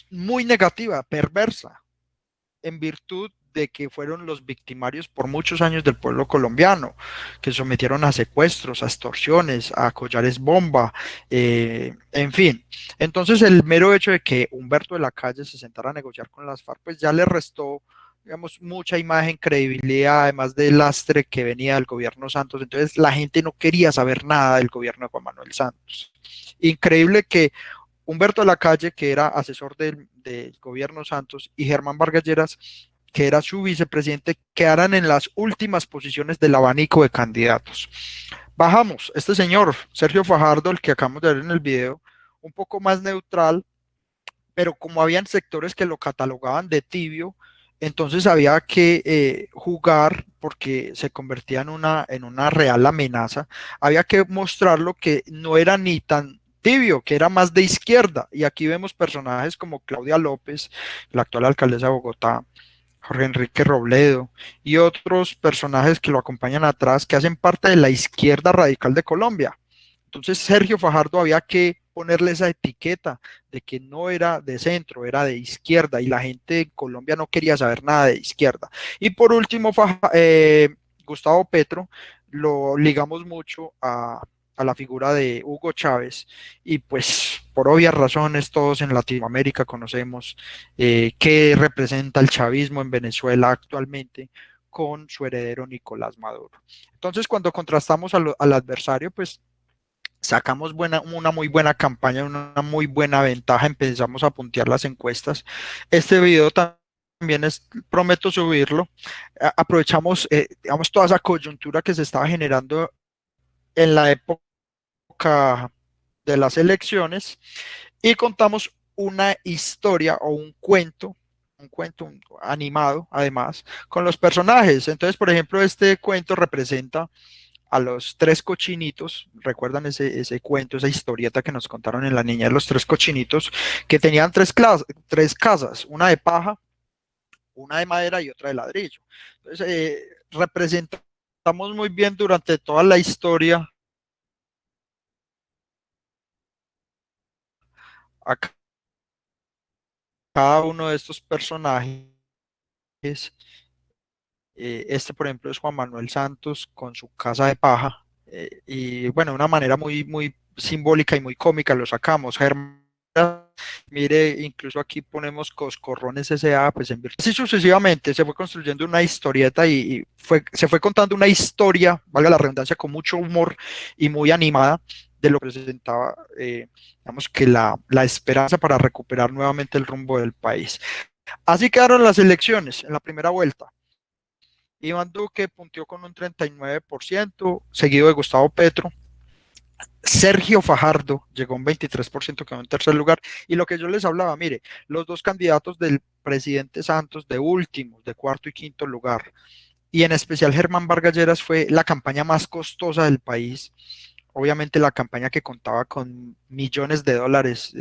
muy negativa, perversa, en virtud de que fueron los victimarios por muchos años del pueblo colombiano, que sometieron a secuestros, a extorsiones, a collares bomba, en fin. Entonces el mero hecho de que Humberto de la Calle se sentara a negociar con las FARC, pues ya le restó, digamos, mucha imagen, credibilidad, además del lastre que venía del gobierno Santos. Entonces la gente no quería saber nada del gobierno de Juan Manuel Santos. Increíble que Humberto de la Calle, que era asesor del gobierno Santos, y Germán Vargas Lleras que era su vicepresidente, quedaran en las últimas posiciones del abanico de candidatos. Bajamos, este señor, Sergio Fajardo, el que acabamos de ver en el video, un poco más neutral, pero como habían sectores que lo catalogaban de tibio, entonces había que jugar porque se convertía en una real amenaza, había que mostrarlo que no era ni tan tibio, que era más de izquierda. Y aquí vemos personajes como Claudia López, la actual alcaldesa de Bogotá, Jorge Enrique Robledo y otros personajes que lo acompañan atrás, que hacen parte de la izquierda radical de Colombia. Entonces Sergio Fajardo había que ponerle esa etiqueta de que no era de centro, era de izquierda y la gente de Colombia no quería saber nada de izquierda. Y por último, Gustavo Petro lo ligamos mucho a la figura de Hugo Chávez y pues por obvias razones todos en Latinoamérica conocemos qué representa el chavismo en Venezuela actualmente con su heredero Nicolás Maduro. Entonces cuando contrastamos al adversario, pues sacamos una muy buena campaña, una muy buena ventaja, empezamos a puntear las encuestas. Este video también prometo subirlo. Aprovechamos, digamos, toda esa coyuntura que se estaba generando en la época de las elecciones y contamos una historia o un cuento animado, además, con los personajes. Entonces, por ejemplo, este cuento representa a los tres cochinitos, recuerdan ese cuento, esa historieta que nos contaron en la niña de los tres cochinitos, que tenían tres casas, una de paja, una de madera y otra de ladrillo. Entonces, representamos muy bien durante toda la historia a cada uno de estos personajes. Este, por ejemplo, es Juan Manuel Santos con su casa de paja. Y bueno, de una manera muy simbólica y muy cómica lo sacamos. Germán, mire, incluso aquí ponemos Coscorrones S.A., pues en virtud. Así sucesivamente se fue construyendo una historieta y se fue contando una historia, valga la redundancia, con mucho humor y muy animada de lo que presentaba, digamos que la esperanza para recuperar nuevamente el rumbo del país. Así quedaron las elecciones en la primera vuelta. Iván Duque punteó con un 39%, seguido de Gustavo Petro. Sergio Fajardo llegó a un 23%, quedó en tercer lugar. Y lo que yo les hablaba, mire, los dos candidatos del presidente Santos de últimos, de cuarto y quinto lugar, y en especial Germán Vargas Lleras fue la campaña más costosa del país. Obviamente la campaña que contaba con millones de dólares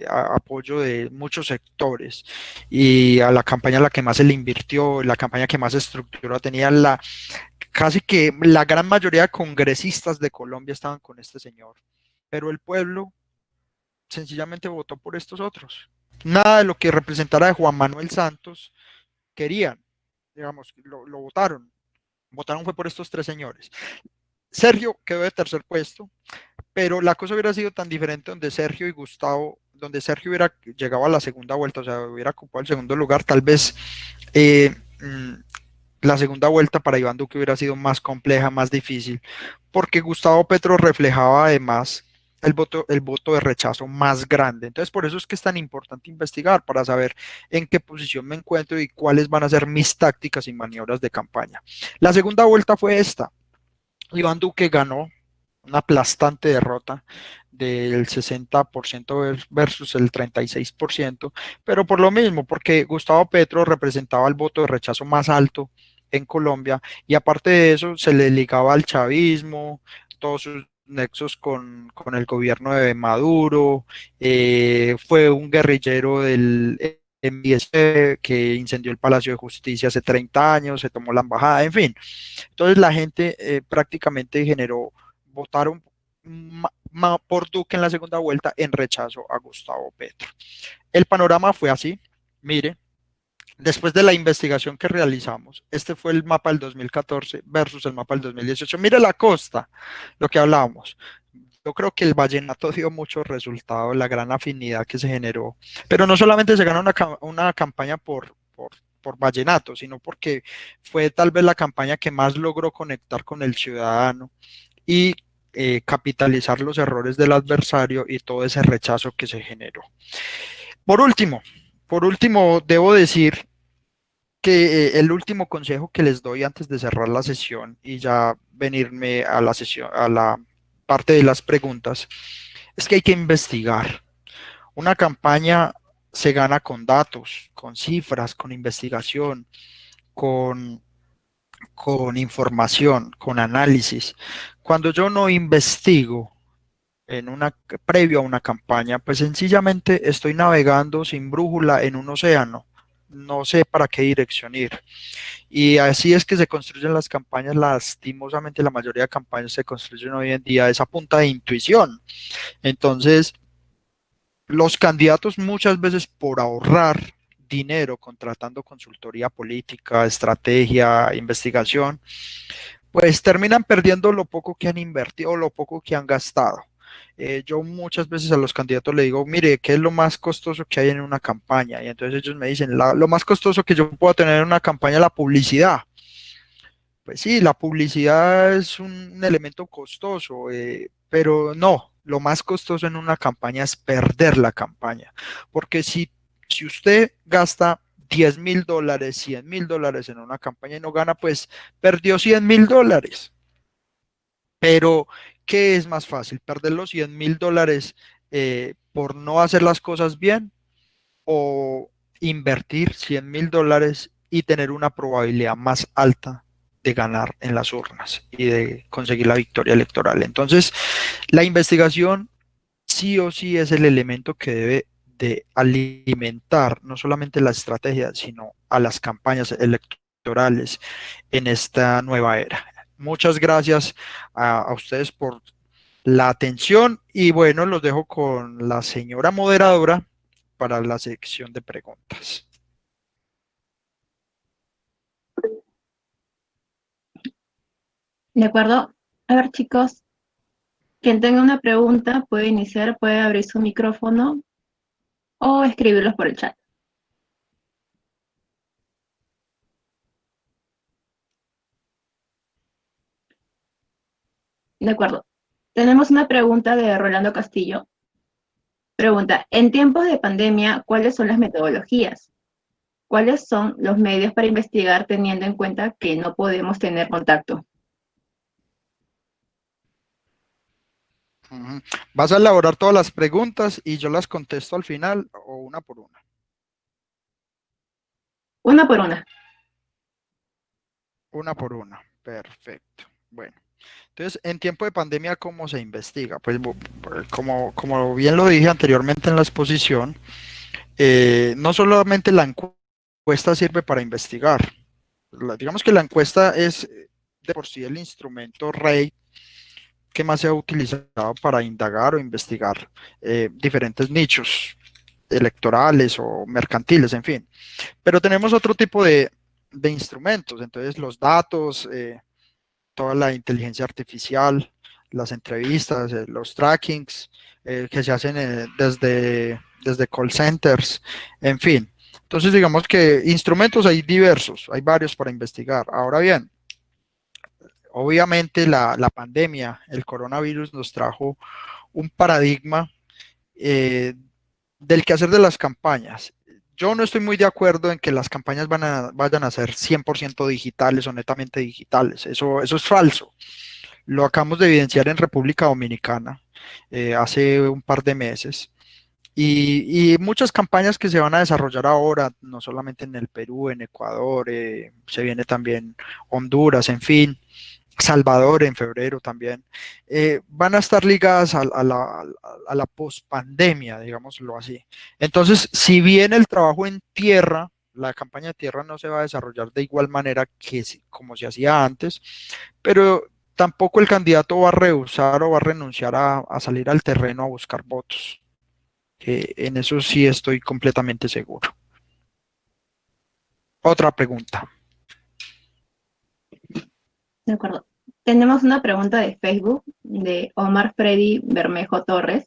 apoyo de muchos sectores y a la campaña a la que más se le invirtió, la campaña que más estructura tenía casi que la gran mayoría de congresistas de Colombia estaban con este señor, pero el pueblo sencillamente votó por estos otros. Nada de lo que representara de Juan Manuel Santos querían, digamos, lo votaron. Votaron fue por estos tres señores. Sergio quedó de tercer puesto, pero la cosa hubiera sido tan diferente donde Sergio y Gustavo, donde Sergio hubiera llegado a la segunda vuelta, o sea, hubiera ocupado el segundo lugar, tal vez eh, la segunda vuelta para Iván Duque hubiera sido más compleja, más difícil, porque Gustavo Petro reflejaba además el voto de rechazo más grande. Entonces, por eso es que es tan importante investigar para saber en qué posición me encuentro y cuáles van a ser mis tácticas y maniobras de campaña. La segunda vuelta fue esta. Iván Duque ganó una aplastante derrota del 60% versus el 36%, pero por lo mismo, porque Gustavo Petro representaba el voto de rechazo más alto en Colombia y aparte de eso se le ligaba al chavismo, todos sus nexos con el gobierno de Maduro, fue un guerrillero del MIS que incendió el Palacio de Justicia hace 30 años, se tomó la embajada, en fin. Entonces la gente prácticamente votaron por Duque en la segunda vuelta en rechazo a Gustavo Petro. El panorama fue así, mire, después de la investigación que realizamos, este fue el mapa del 2014 versus el mapa del 2018. Mire la costa, lo que hablábamos. Yo creo que el vallenato dio mucho resultado, la gran afinidad que se generó, pero no solamente se ganó una campaña por vallenato, sino porque fue tal vez la campaña que más logró conectar con el ciudadano y capitalizar los errores del adversario y todo ese rechazo que se generó. Por último, por último, debo decir que el último consejo que les doy antes de cerrar la sesión y ya venirme a la sesión, a la parte de las preguntas, es que hay que investigar. Una campaña se gana con datos, con cifras, con investigación, con, con información, con análisis. Cuando yo no investigo en una, previo a una campaña, pues sencillamente estoy navegando sin brújula en un océano. No sé para qué dirección ir. Y así es que se construyen las campañas. Lastimosamente, la mayoría de campañas se construyen hoy en día es a punta de intuición. Entonces, los candidatos muchas veces por ahorrar dinero contratando consultoría política, estrategia, investigación, pues terminan perdiendo lo poco que han invertido o lo poco que han gastado. Yo muchas veces a los candidatos le digo, mire, ¿qué es lo más costoso que hay en una campaña? Y entonces ellos me dicen, lo más costoso que yo puedo tener en una campaña es la publicidad. Pues sí, la publicidad es un elemento costoso, pero no, lo más costoso en una campaña es perder la campaña, porque si usted gasta $10,000, $100,000 en una campaña y no gana, pues perdió $100,000. Pero, ¿qué es más fácil? ¿Perder los $100,000 por no hacer las cosas bien o invertir $100,000 y tener una probabilidad más alta de ganar en las urnas y de conseguir la victoria electoral? Entonces, la investigación sí o sí es el elemento que debe de alimentar no solamente la estrategia, sino a las campañas electorales en esta nueva era. Muchas gracias a ustedes por la atención y bueno, los dejo con la señora moderadora para la sección de preguntas. ¿De acuerdo? A ver, chicos, quien tenga una pregunta puede iniciar, puede abrir su micrófono o escribirlos por el chat. De acuerdo. Tenemos una pregunta de Rolando Castillo. Pregunta, en tiempos de pandemia, ¿cuáles son las metodologías? ¿Cuáles son los medios para investigar teniendo en cuenta que no podemos tener contacto? Ujú. Vas a elaborar todas las preguntas y yo las contesto al final o una por una. Una por una. Una por una. Perfecto. Bueno, entonces, en tiempo de pandemia, ¿cómo se investiga? Pues como bien lo dije anteriormente en la exposición, no solamente la encuesta sirve para investigar. Digamos que la encuesta es de por sí el instrumento rey que más se ha utilizado para indagar o investigar diferentes nichos electorales o mercantiles, en fin. Pero tenemos otro tipo de instrumentos, entonces los datos, toda la inteligencia artificial, las entrevistas, los trackings que se hacen desde call centers, en fin. Entonces, digamos que instrumentos hay diversos, hay varios para investigar. Ahora bien, obviamente la pandemia, el coronavirus nos trajo un paradigma eh, del quehacer de las campañas. Yo no estoy muy de acuerdo en que las campañas vayan a ser 100% digitales o netamente digitales. Eso es falso. Lo acabamos de evidenciar en República Dominicana hace un par de meses. Y muchas campañas que se van a desarrollar ahora, no solamente en el Perú, en Ecuador, se viene también Honduras, en fin, Salvador en febrero también, van a estar ligadas a la pospandemia, digámoslo así. Entonces, si bien el trabajo en tierra, la campaña de tierra no se va a desarrollar de igual manera que como se hacía antes, pero tampoco el candidato va a rehusar o va a renunciar a salir al terreno a buscar votos. En eso sí estoy completamente seguro. Otra pregunta. De acuerdo. Tenemos una pregunta de Facebook de Omar Freddy Bermejo Torres.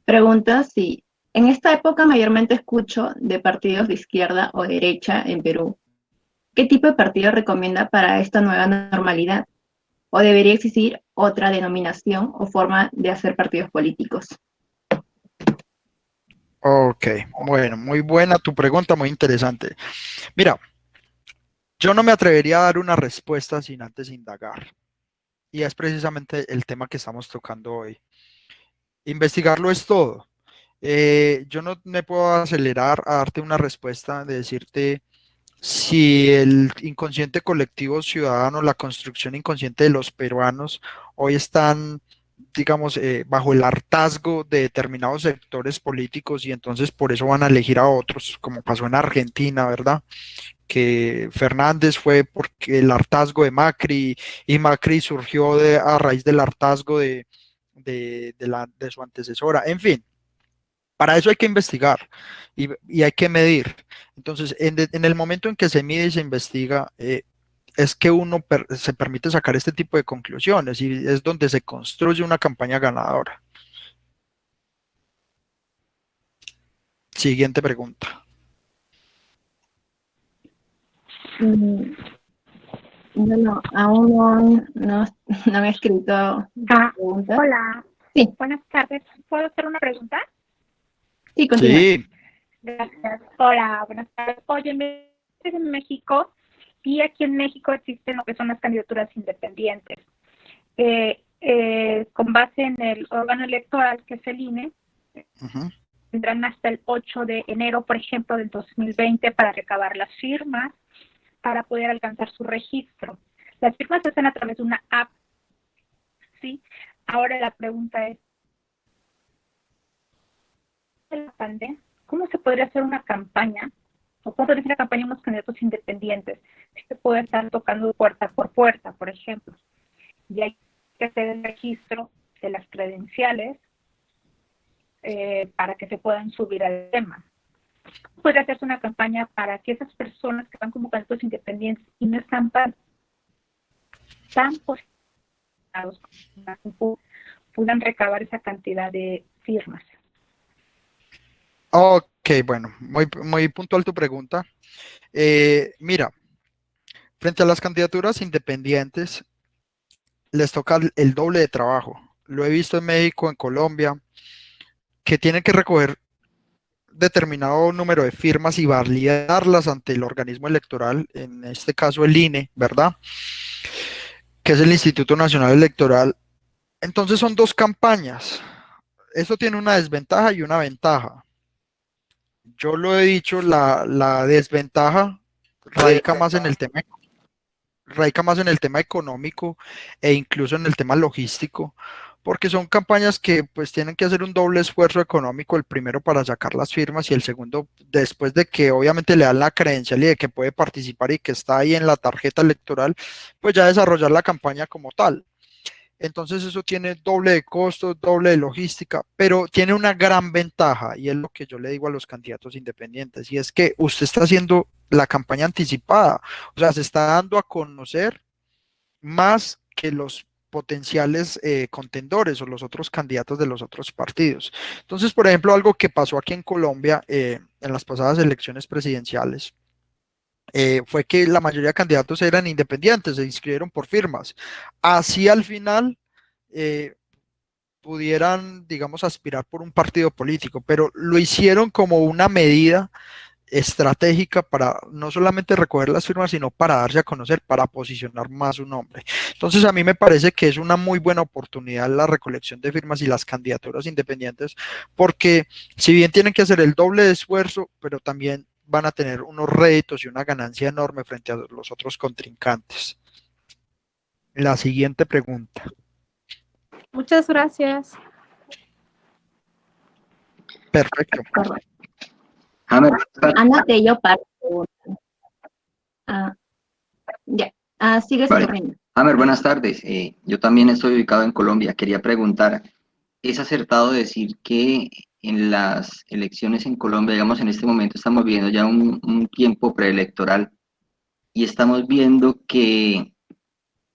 Pregunta si en esta época mayormente escucho de partidos de izquierda o derecha en Perú. ¿Qué tipo de partido recomienda para esta nueva normalidad? ¿O debería existir otra denominación o forma de hacer partidos políticos? Ok, bueno, muy buena tu pregunta, muy interesante. Mira. Yo no me atrevería a dar una respuesta sin antes indagar. Y es precisamente el tema que estamos tocando hoy. Investigarlo es todo. Yo no me puedo acelerar a darte una respuesta de decirte si el inconsciente colectivo ciudadano, la construcción inconsciente de los peruanos hoy están, digamos, bajo el hartazgo de determinados sectores políticos y entonces por eso van a elegir a otros, como pasó en Argentina, ¿verdad? Que Fernández fue porque el hartazgo de Macri y Macri surgió a raíz del hartazgo de su antecesora. En fin, para eso hay que investigar y hay que medir. Entonces, en el momento en que se mide y se investiga, es que uno se permite sacar este tipo de conclusiones y es donde se construye una campaña ganadora. Siguiente pregunta. Mm, Bueno, aún no me he escrito Ah, preguntas. hola, Sí, buenas tardes. ¿Puedo hacer una pregunta? sí, continúa. Sí, Gracias. Hola, buenas tardes. Oye, me estoy en México y aquí en México existen lo que son las candidaturas independientes. Con base en el órgano electoral que es el INE, ujú. tendrán hasta el 8 de enero, por ejemplo, del 2020 para recabar las firmas, para poder alcanzar su registro. Las firmas se hacen a través de una app, ¿sí? Ahora la pregunta es, la pandemia, ¿cómo se podría hacer una campaña o cómo podría ser la campaña de unos candidatos independientes? Si se puede estar tocando puerta por puerta, por ejemplo, y hay que hacer el registro de las credenciales para que se puedan subir al tema. Podría hacerse una campaña para que esas personas que van como candidatos independientes y no están tan posicionados puedan recabar esa cantidad de firmas. Ok, bueno, muy puntual tu pregunta. Mira, frente a las candidaturas independientes, les toca el doble de trabajo. Lo he visto en México, en Colombia, que tienen que recoger determinado número de firmas y validarlas ante el organismo electoral, en este caso el INE, ¿verdad? Que es el Instituto Nacional Electoral. Entonces son dos campañas. Eso tiene una desventaja y una ventaja. Yo lo he dicho, la desventaja radica más en el tema radica más en el tema económico e incluso en el tema logístico, porque son campañas que pues tienen que hacer un doble esfuerzo económico, el primero para sacar las firmas y el segundo después de que obviamente le dan la credencial y de que puede participar y que está ahí en la tarjeta electoral, pues ya desarrollar la campaña como tal. Entonces eso tiene doble de costos, doble de logística, pero tiene una gran ventaja y es lo que yo le digo a los candidatos independientes y es que usted está haciendo la campaña anticipada, o sea, se está dando a conocer más que los potenciales contendores o los otros candidatos de los otros partidos. Entonces, por ejemplo, algo que pasó aquí en Colombia en las pasadas elecciones presidenciales fue que la mayoría de candidatos eran independientes, se inscribieron por firmas. Así al final eh, pudieran, digamos, aspirar por un partido político, pero lo hicieron como una medida estratégica para no solamente recoger las firmas, sino para darse a conocer, para posicionar más su nombre. Entonces, a mí me parece que es una muy buena oportunidad la recolección de firmas y las candidaturas independientes, porque si bien tienen que hacer el doble de esfuerzo, pero también van a tener unos réditos y una ganancia enorme frente a los otros contrincantes. La siguiente pregunta. Muchas gracias. Perfecto. Correcto. Hammer, Ana Tello para preguntas. Ah, ya. Sigue vale. Saturnino. Hammer, buenas tardes. Yo también estoy ubicado en Colombia. Quería preguntar, ¿es acertado decir que en las elecciones en Colombia, digamos, en este momento estamos viviendo ya un tiempo preelectoral y estamos viendo que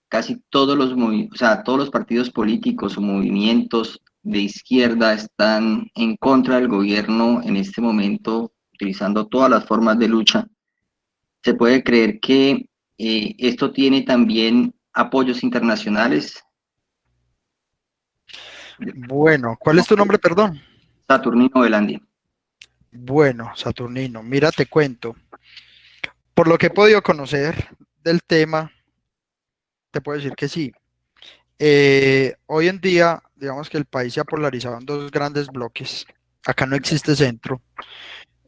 casi o sea, todos los partidos políticos o movimientos de izquierda están en contra del gobierno en este momento, utilizando todas las formas de lucha? Se puede creer que esto tiene también apoyos internacionales. Bueno, ¿cuál es tu nombre, perdón? Saturnino Velandia. Bueno, Saturnino, mira, te cuento. Por lo que he podido conocer del tema, te puedo decir que sí. Hoy en día, digamos que el país se ha polarizado en dos grandes bloques. Acá no existe centro.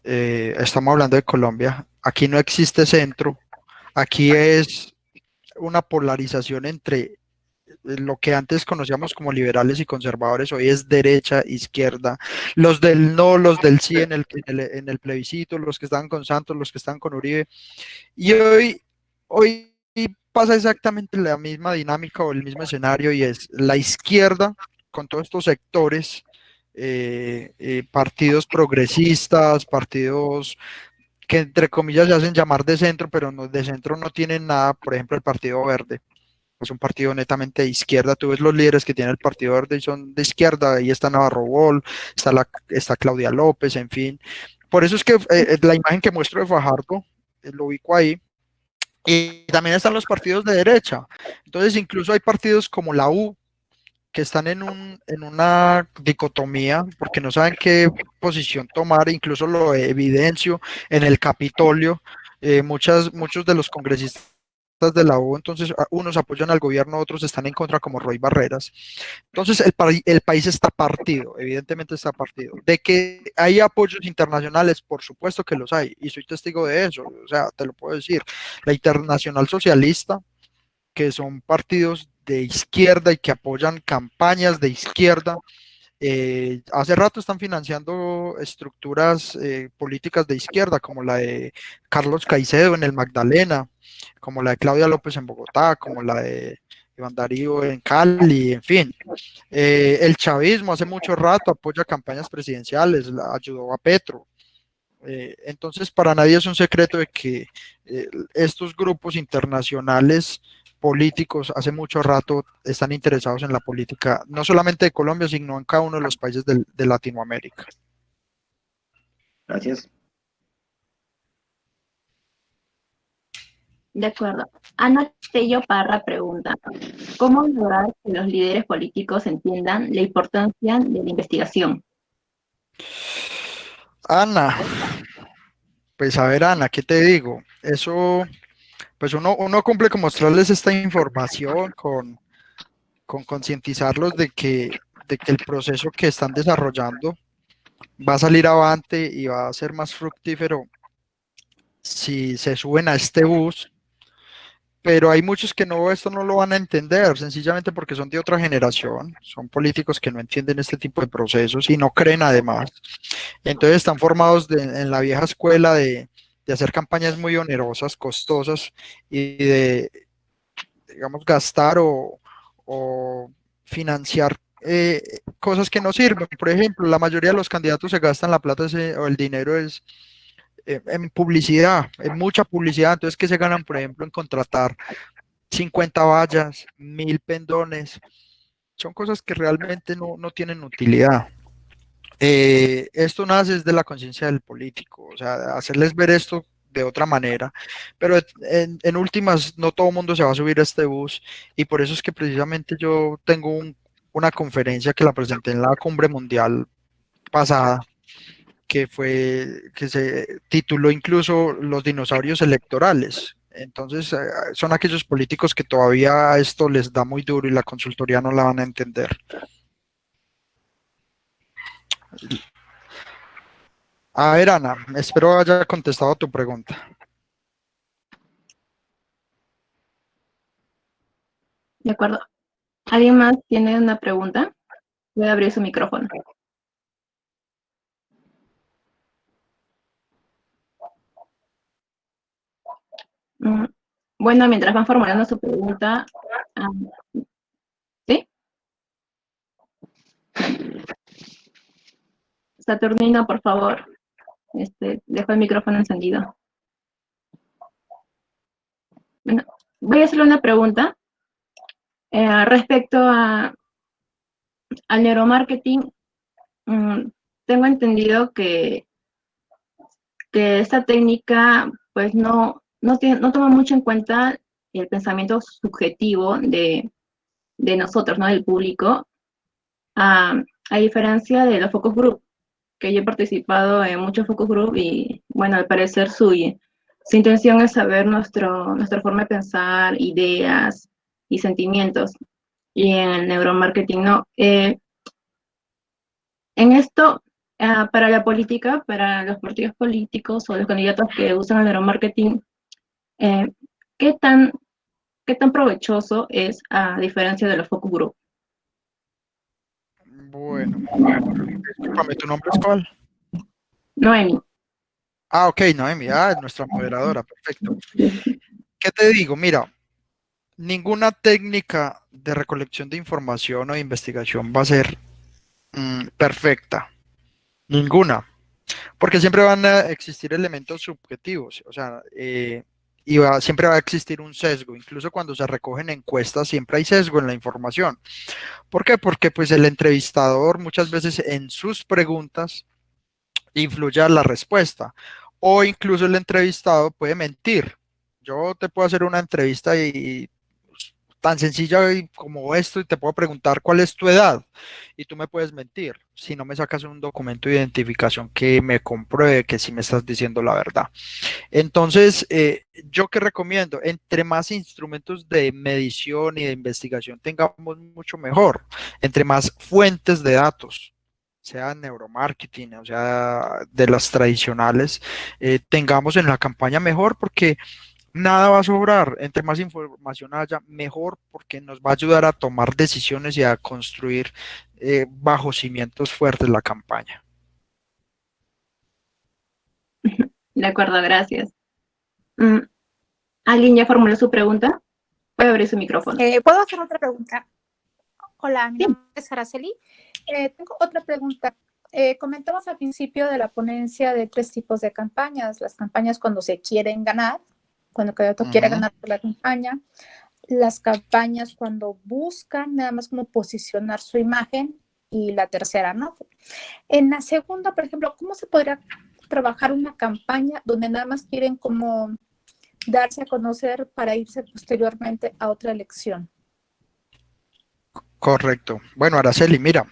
Estamos hablando de Colombia. Aquí no existe centro. Aquí es una polarización entre lo que antes conocíamos como liberales y conservadores, hoy es derecha, izquierda, los del no, los del sí en el plebiscito, los que estaban con Santos, los que estaban con Uribe. Y hoy pasa exactamente la misma dinámica o el mismo escenario y es la izquierda con todos estos sectores, partidos progresistas, partidos que entre comillas se hacen llamar de centro, pero no, de centro no tienen nada, por ejemplo el Partido Verde. Es un partido netamente de izquierda. Tú ves los líderes que tiene el Partido Verde y son de izquierda. Ahí está Navarro Bol, está Claudia López, en fin. Por eso es que la imagen que muestro de Fajardo, lo ubico ahí. Y también están los partidos de derecha. Entonces, incluso hay partidos como la U que están en una dicotomía porque no saben qué posición tomar. Incluso lo evidencio en el Capitolio. Muchos de los congresistas de la U, entonces unos apoyan al gobierno, otros están en contra, como Roy Barreras. Entonces el país está partido, evidentemente está partido. De que hay apoyos internacionales, por supuesto que los hay, y soy testigo de eso, o sea, te lo puedo decir. La Internacional Socialista, que son partidos de izquierda y que apoyan campañas de izquierda, hace rato están financiando estructuras políticas de izquierda, como la de Carlos Caicedo en el Magdalena, como la de Claudia López en Bogotá, como la de Iván Darío en Cali, en fin. El chavismo hace mucho rato apoya campañas presidenciales, ayudó a Petro. Entonces, para nadie es un secreto de que estos grupos internacionales políticos hace mucho rato están interesados en la política, no solamente de Colombia, sino en cada uno de los países de Latinoamérica. Gracias. De acuerdo. Ana Tello Parra pregunta, ¿cómo lograr que los líderes políticos entiendan la importancia de la investigación? Ana, pues a ver, Ana, ¿qué te digo? Eso, pues uno cumple con mostrarles esta información, con concientizarlos de que el proceso que están desarrollando va a salir avante y va a ser más fructífero si se suben a este bus, pero hay muchos que no, esto no lo van a entender, sencillamente porque son de otra generación, son políticos que no entienden este tipo de procesos y no creen además. Entonces están formados en la vieja escuela de hacer campañas muy onerosas, costosas y de, digamos, gastar o financiar cosas que no sirven. Por ejemplo, la mayoría de los candidatos se gastan la plata o el dinero es en publicidad, en mucha publicidad. Entonces, ¿qué se ganan, por ejemplo, en contratar 50 vallas, 1000 pendones? Son cosas que realmente no tienen utilidad. Esto nace desde la conciencia del político, o sea, hacerles ver esto de otra manera, pero en últimas no todo el mundo se va a subir a este bus y por eso es que precisamente yo tengo una conferencia que la presenté en la cumbre mundial pasada, que se tituló incluso Los dinosaurios electorales. Entonces, son aquellos políticos que todavía esto les da muy duro y la consultoría no la van a entender. A ver, Ana, espero haya contestado a tu pregunta. De acuerdo. ¿Alguien más tiene una pregunta? Voy a abrir su micrófono. Mm, Bueno, mientras van formulando su pregunta, ah, ¿sí? Saturnino, por favor, dejo el micrófono encendido. Bueno, voy a hacerle una pregunta respecto al neuromarketing. Tengo entendido que esta técnica pues no toma mucho en cuenta el pensamiento subjetivo de nosotros, ¿no? Del público, a diferencia de los focus group, que yo he participado en muchos focus group y, bueno, al parecer su intención es saber nuestra forma de pensar, ideas y sentimientos. Y en el neuromarketing no. En esto, para la política, para los partidos políticos o los candidatos que usan el neuromarketing, eh, ¿qué tan, qué tan provechoso es a diferencia de los focus group? Bueno, discúlpame, ¿tu nombre es cuál? Noemi. Ah, ok, Noemi, es nuestra moderadora, perfecto. ¿Qué te digo? Mira, ninguna técnica de recolección de información o de investigación va a ser perfecta, ninguna, porque siempre van a existir elementos subjetivos, o sea, siempre va a existir un sesgo, incluso cuando se recogen encuestas, siempre hay sesgo en la información. ¿Por qué? Porque pues el entrevistador muchas veces en sus preguntas influye a la respuesta. O incluso el entrevistado puede mentir. Yo te puedo hacer una entrevista y tan sencilla como esto y te puedo preguntar cuál es tu edad y tú me puedes mentir si no me sacas un documento de identificación que me compruebe que sí me estás diciendo la verdad. Entonces, ¿yo qué recomiendo? Entre más instrumentos de medición y de investigación tengamos, mucho mejor. Entre más fuentes de datos, sea neuromarketing, o sea, de las tradicionales, tengamos en la campaña mejor porque nada va a sobrar. Entre más información haya, mejor porque nos va a ayudar a tomar decisiones y a construir bajo cimientos fuertes la campaña. De acuerdo, gracias. ¿Alguien ya formuló su pregunta? Puede abrir su micrófono. ¿Puedo hacer otra pregunta? Hola, mi Sí. nombre es Araceli. Tengo otra pregunta. Comentamos al principio de la ponencia de 3 tipos de campañas. Las campañas cuando se quieren ganar, cuando el candidato quiere ganar por la campaña. Las campañas cuando buscan nada más como posicionar su imagen. Y la tercera, ¿no? En la segunda, por ejemplo, ¿cómo se podría trabajar una campaña donde nada más quieren como darse a conocer para irse posteriormente a otra elección? Correcto. Bueno, Araceli, mira,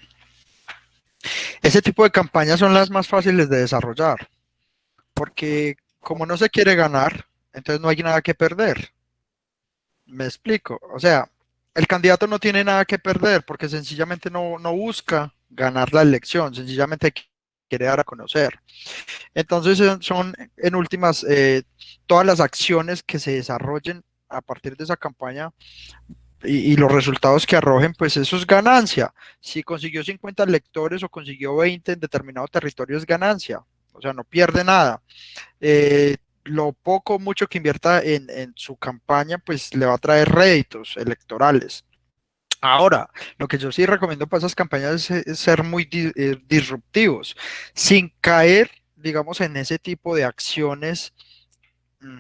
ese tipo de campañas son las más fáciles de desarrollar, porque como no se quiere ganar, entonces no hay nada que perder. Me explico. O sea, el candidato no tiene nada que perder porque sencillamente no busca ganar la elección, sencillamente quiere dar a conocer. Entonces son en últimas todas las acciones que se desarrollen a partir de esa campaña y los resultados que arrojen, pues eso es ganancia. Si consiguió 50 lectores o consiguió 20 en determinado territorio es ganancia, o sea, no pierde nada. Lo poco o mucho que invierta en su campaña, pues le va a traer réditos electorales. Ahora, lo que yo sí recomiendo para esas campañas es ser muy disruptivos, sin caer, digamos, en ese tipo de acciones, mm,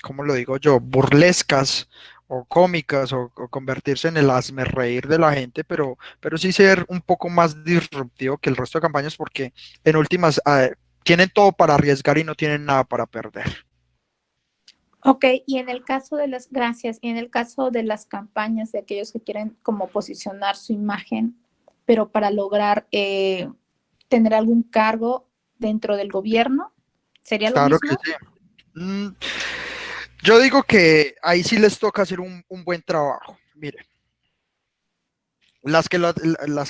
¿cómo lo digo yo? Burlescas o cómicas o convertirse en el reír de la gente, pero sí ser un poco más disruptivo que el resto de campañas porque en últimas tienen todo para arriesgar y no tienen nada para perder. Ok, y en el caso de gracias, y en el caso de las campañas de aquellos que quieren como posicionar su imagen, pero para lograr tener algún cargo dentro del gobierno, ¿sería lo Claro que mismo? sí. Mm, Yo digo que ahí sí les toca hacer un buen trabajo. Mire, las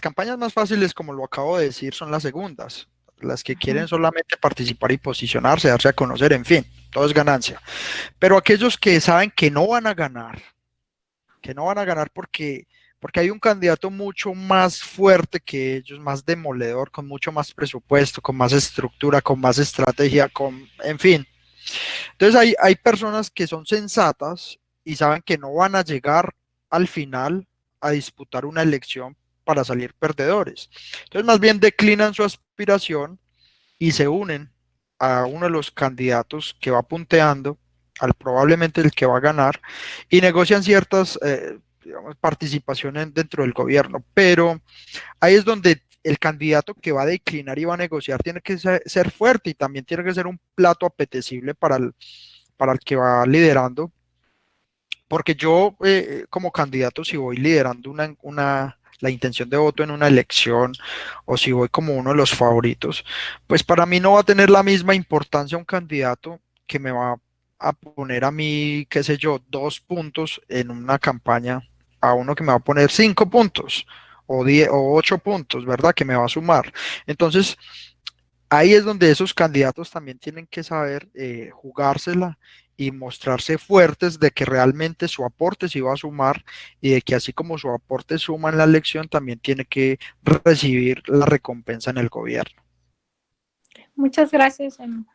campañas más fáciles, como lo acabo de decir, son las segundas. Las que quieren solamente participar y posicionarse, darse a conocer, en fin, todo es ganancia. Pero aquellos que saben que no van a ganar porque hay un candidato mucho más fuerte que ellos, más demoledor, con mucho más presupuesto, con más estructura, con más estrategia, en fin. Entonces hay personas que son sensatas y saben que no van a llegar al final a disputar una elección para salir perdedores. Entonces más bien declinan su aspiración y se unen a uno de los candidatos que va punteando, al probablemente el que va a ganar, y negocian ciertas digamos, participaciones dentro del gobierno. Pero ahí es donde el candidato que va a declinar y va a negociar tiene que ser fuerte y también tiene que ser un plato apetecible para el que va liderando, porque yo como candidato, si voy liderando la intención de voto en una elección o si voy como uno de los favoritos, pues para mí no va a tener la misma importancia un candidato que me va a poner a mí, qué sé yo, 2 puntos en una campaña a uno que me va a poner 5 puntos o 10 o 8 puntos, ¿verdad? Que me va a sumar. Entonces, ahí es donde esos candidatos también tienen que saber jugársela y mostrarse fuertes de que realmente su aporte se va a sumar y de que así como su aporte suma en la elección, también tiene que recibir la recompensa en el gobierno. Muchas gracias. Emma.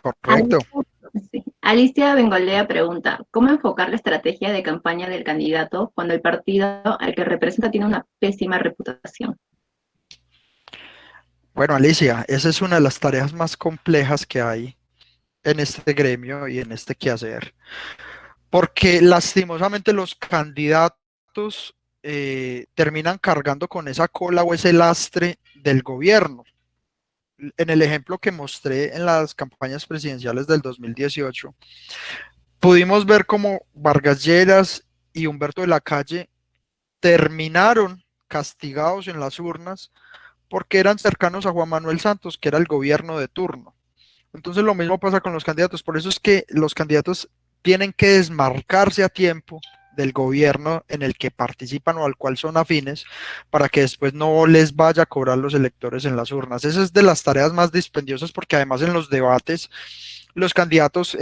Correcto. Sí. Alicia Bengolea pregunta, ¿cómo enfocar la estrategia de campaña del candidato cuando el partido al que representa tiene una pésima reputación? Bueno, Alicia, esa es una de las tareas más complejas que hay en este gremio y en este quehacer, porque lastimosamente los candidatos terminan cargando con esa cola o ese lastre del gobierno. En el ejemplo que mostré en las campañas presidenciales del 2018, pudimos ver cómo Vargas Lleras y Humberto de la Calle terminaron castigados en las urnas porque eran cercanos a Juan Manuel Santos, que era el gobierno de turno. Entonces lo mismo pasa con los candidatos, por eso es que los candidatos tienen que desmarcarse a tiempo del gobierno en el que participan o al cual son afines para que después no les vaya a cobrar los electores en las urnas. Esa es de las tareas más dispendiosas porque además en los debates los candidatos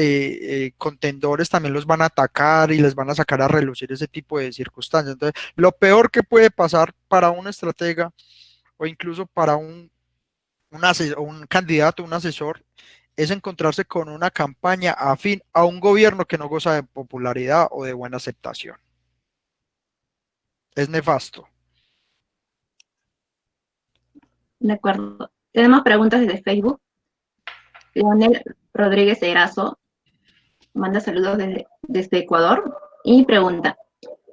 contendores también los van a atacar y les van a sacar a relucir ese tipo de circunstancias. Entonces, lo peor que puede pasar para un estratega o incluso para un candidato, un asesor, es encontrarse con una campaña afín a un gobierno que no goza de popularidad o de buena aceptación. Es nefasto. De acuerdo. Tenemos preguntas desde Facebook. Leonel Rodríguez Erazo manda saludos desde Ecuador y pregunta,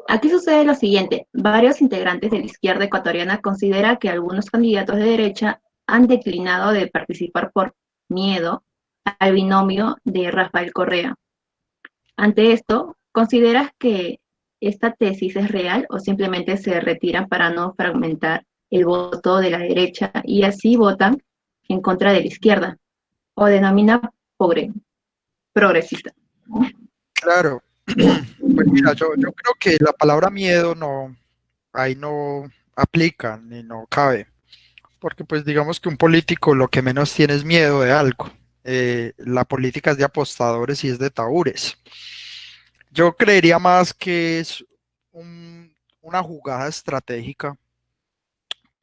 aquí sucede lo siguiente, varios integrantes de la izquierda ecuatoriana consideran que algunos candidatos de derecha han declinado de participar por miedo al binomio de Rafael Correa. Ante esto, ¿consideras que esta tesis es real o simplemente se retiran para no fragmentar el voto de la derecha y así votan en contra de la izquierda? O denomina progresista. Claro. Pues mira, yo creo que la palabra miedo ahí no aplica ni no cabe, porque pues digamos que un político lo que menos tiene es miedo de algo. La política es de apostadores y es de tahúres. Yo creería más que es una jugada estratégica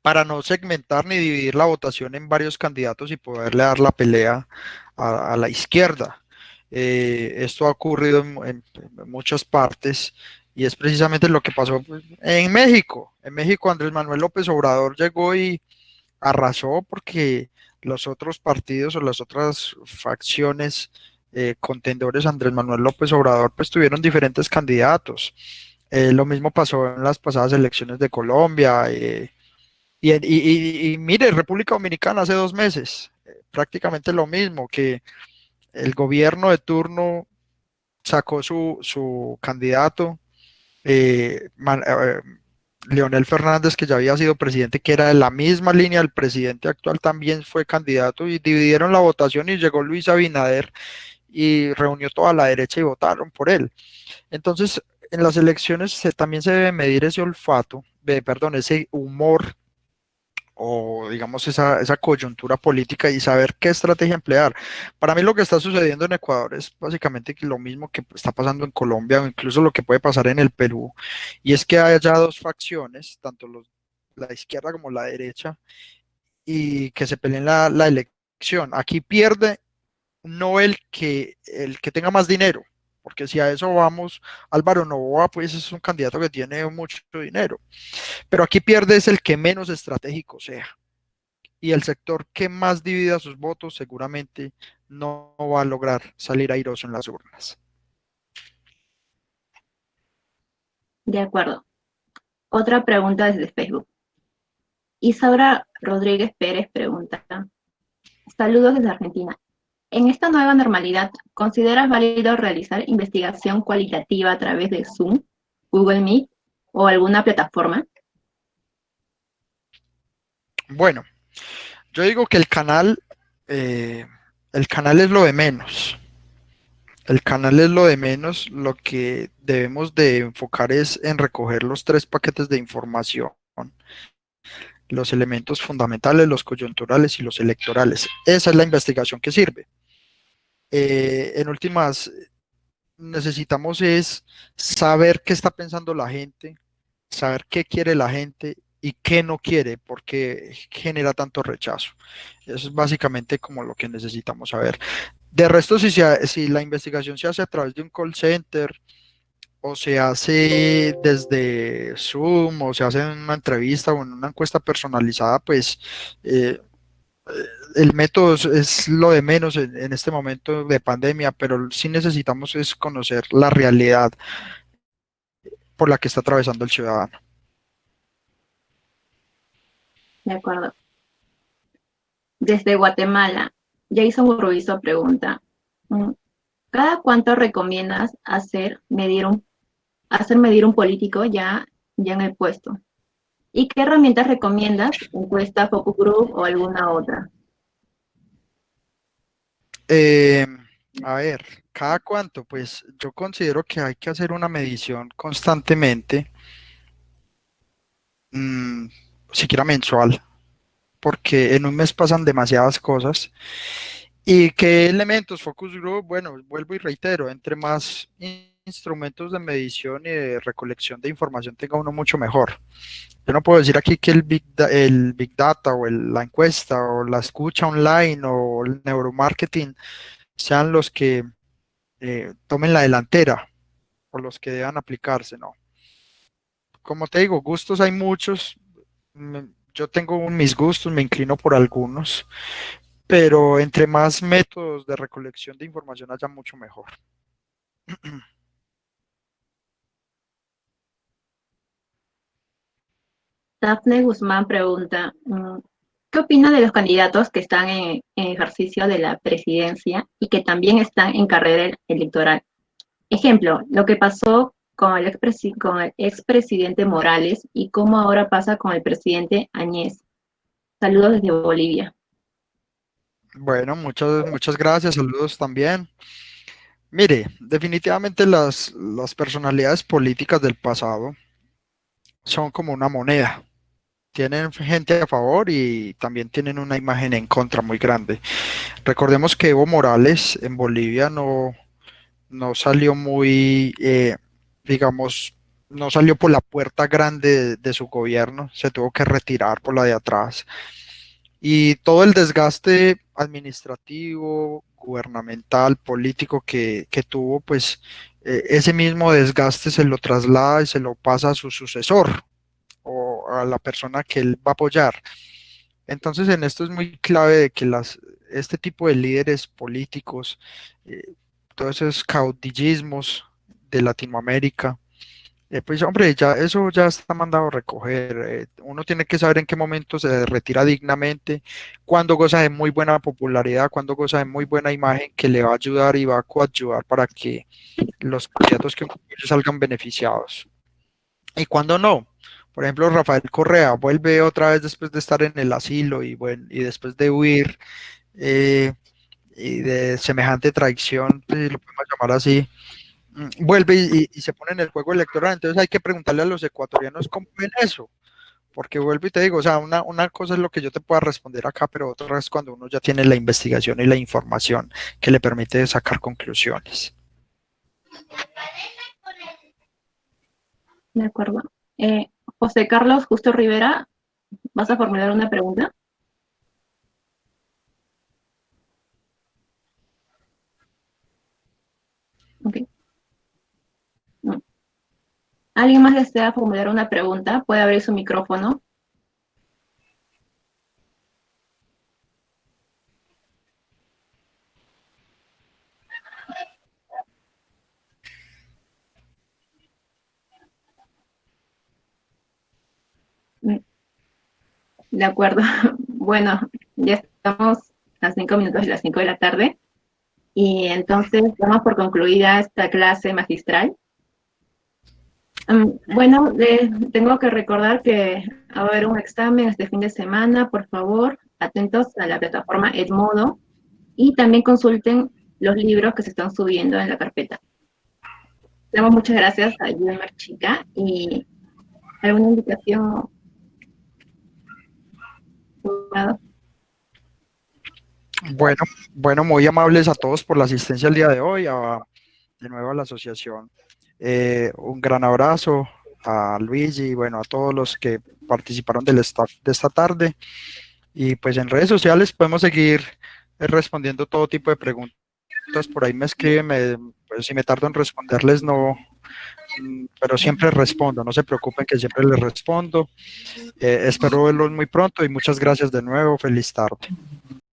para no segmentar ni dividir la votación en varios candidatos y poderle dar la pelea a la izquierda. Esto ha ocurrido en muchas partes y es precisamente lo que pasó pues, en México. En México Andrés Manuel López Obrador llegó y arrasó porque los otros partidos o las otras facciones contendores a Andrés Manuel López Obrador pues tuvieron diferentes candidatos. Lo mismo pasó en las pasadas elecciones de Colombia. Y mire, República Dominicana hace 2 meses, prácticamente lo mismo, que el gobierno de turno sacó su candidato, Leonel Fernández, que ya había sido presidente, que era de la misma línea del presidente actual, también fue candidato y dividieron la votación y llegó Luis Abinader y reunió toda la derecha y votaron por él. Entonces, en las elecciones también se debe medir ese olfato, perdón, ese humor o digamos esa coyuntura política y saber qué estrategia emplear. Para mí lo que está sucediendo en Ecuador es básicamente lo mismo que está pasando en Colombia o incluso lo que puede pasar en el Perú, y es que haya dos facciones, tanto la izquierda como la derecha, y que se peleen la elección. Aquí pierde no el que tenga más dinero, porque si a eso vamos, Álvaro Noboa pues es un candidato que tiene mucho dinero, pero aquí pierde es el que menos estratégico sea y el sector que más divida sus votos seguramente no va a lograr salir airoso en las urnas. De acuerdo. Otra pregunta desde Facebook. Isaura Rodríguez Pérez pregunta, saludos desde Argentina. En esta nueva normalidad, ¿consideras válido realizar investigación cualitativa a través de Zoom, Google Meet o alguna plataforma? Bueno, yo digo que el canal eh, el canal es lo de menos. El canal es lo de menos. Lo que debemos de enfocar es en recoger los tres paquetes de información, los elementos fundamentales, los coyunturales y los electorales. Esa es la investigación que sirve. En últimas, necesitamos es saber qué está pensando la gente, saber qué quiere la gente y qué no quiere, porque genera tanto rechazo. Eso es básicamente como lo que necesitamos saber. De resto, si la investigación se hace a través de un call center o se hace desde Zoom o se hace en una entrevista o en una encuesta personalizada, pues eh, el método es lo de menos en este momento de pandemia, pero sí necesitamos es conocer la realidad por la que está atravesando el ciudadano. De acuerdo. Desde Guatemala, Jason Urbizo pregunta, ¿cada cuánto recomiendas hacer medir un político ya en el puesto? ¿Y qué herramientas recomiendas? ¿Encuesta, focus group o alguna otra? Eh, a ver, ¿cada cuánto? Pues yo considero que hay que hacer una medición constantemente, mm, siquiera mensual, porque en un mes pasan demasiadas cosas. ¿Y qué elementos? Focus Group, bueno, vuelvo y reitero, entre más instrumentos de medición y de recolección de información tenga uno, mucho mejor. Yo no puedo decir aquí que el Big Data o la encuesta o la escucha online o el neuromarketing sean los que tomen la delantera o los que deban aplicarse, ¿no? Como te digo, gustos hay muchos. Yo tengo mis gustos, me inclino por algunos, pero entre más métodos de recolección de información haya, mucho mejor. Dafne Guzmán pregunta, ¿qué opina de los candidatos que están en ejercicio de la presidencia y que también están en carrera electoral? Ejemplo, lo que pasó con el expresidente Morales y cómo ahora pasa con el presidente Añez. Saludos desde Bolivia. Bueno, muchas gracias, saludos también. Mire, definitivamente las personalidades políticas del pasado son como una moneda. Tienen gente a favor y también tienen una imagen en contra muy grande. Recordemos que Evo Morales en Bolivia no salió muy, digamos, no salió por la puerta grande de su gobierno, se tuvo que retirar por la de atrás. Y todo el desgaste administrativo, gubernamental, político que tuvo, pues ese mismo desgaste se lo traslada y se lo pasa a su sucesor o a la persona que él va a apoyar. Entonces, en esto es muy clave de que este tipo de líderes políticos, eh, todos esos caudillismos de Latinoamérica, pues hombre, ya eso ya está mandado a recoger. Uno tiene que saber en qué momento se retira dignamente, cuándo goza de muy buena popularidad, cuándo goza de muy buena imagen que le va a ayudar y va a coadyuvar para que los candidatos que uno quiere salgan beneficiados. Y cuándo no. Por ejemplo, Rafael Correa vuelve otra vez después de estar en el asilo y, bueno, y después de huir eh, y de semejante traición, pues, si lo podemos llamar así, vuelve y se pone en el juego electoral. Entonces hay que preguntarle a los ecuatorianos cómo ven eso, porque vuelvo y te digo, o sea, una cosa es lo que yo te pueda responder acá, pero otra es cuando uno ya tiene la investigación y la información que le permite sacar conclusiones. De acuerdo. José Carlos Justo Rivera, ¿vas a formular una pregunta? Ok. No. ¿Alguien más desea formular una pregunta? Puede abrir su micrófono. De acuerdo. Bueno, ya estamos a 5 minutos de las 5 de la tarde y entonces damos por concluida esta clase magistral. Bueno, tengo que recordar que va a haber un examen este fin de semana. Por favor, atentos a la plataforma Edmodo. y también consulten los libros que se están subiendo en la carpeta. Damos muchas gracias a Yulmar Chica y alguna invitación. Bueno, muy amables a todos por la asistencia el día de hoy, de nuevo a la asociación. Un gran abrazo a Luigi y bueno, a todos los que participaron del staff de esta tarde. Y pues en redes sociales podemos seguir respondiendo todo tipo de preguntas. Por ahí me escriben, pues si me tardo en responderles, no, pero siempre respondo, no se preocupen que siempre les respondo. Espero verlos muy pronto y muchas gracias de nuevo, feliz tarde.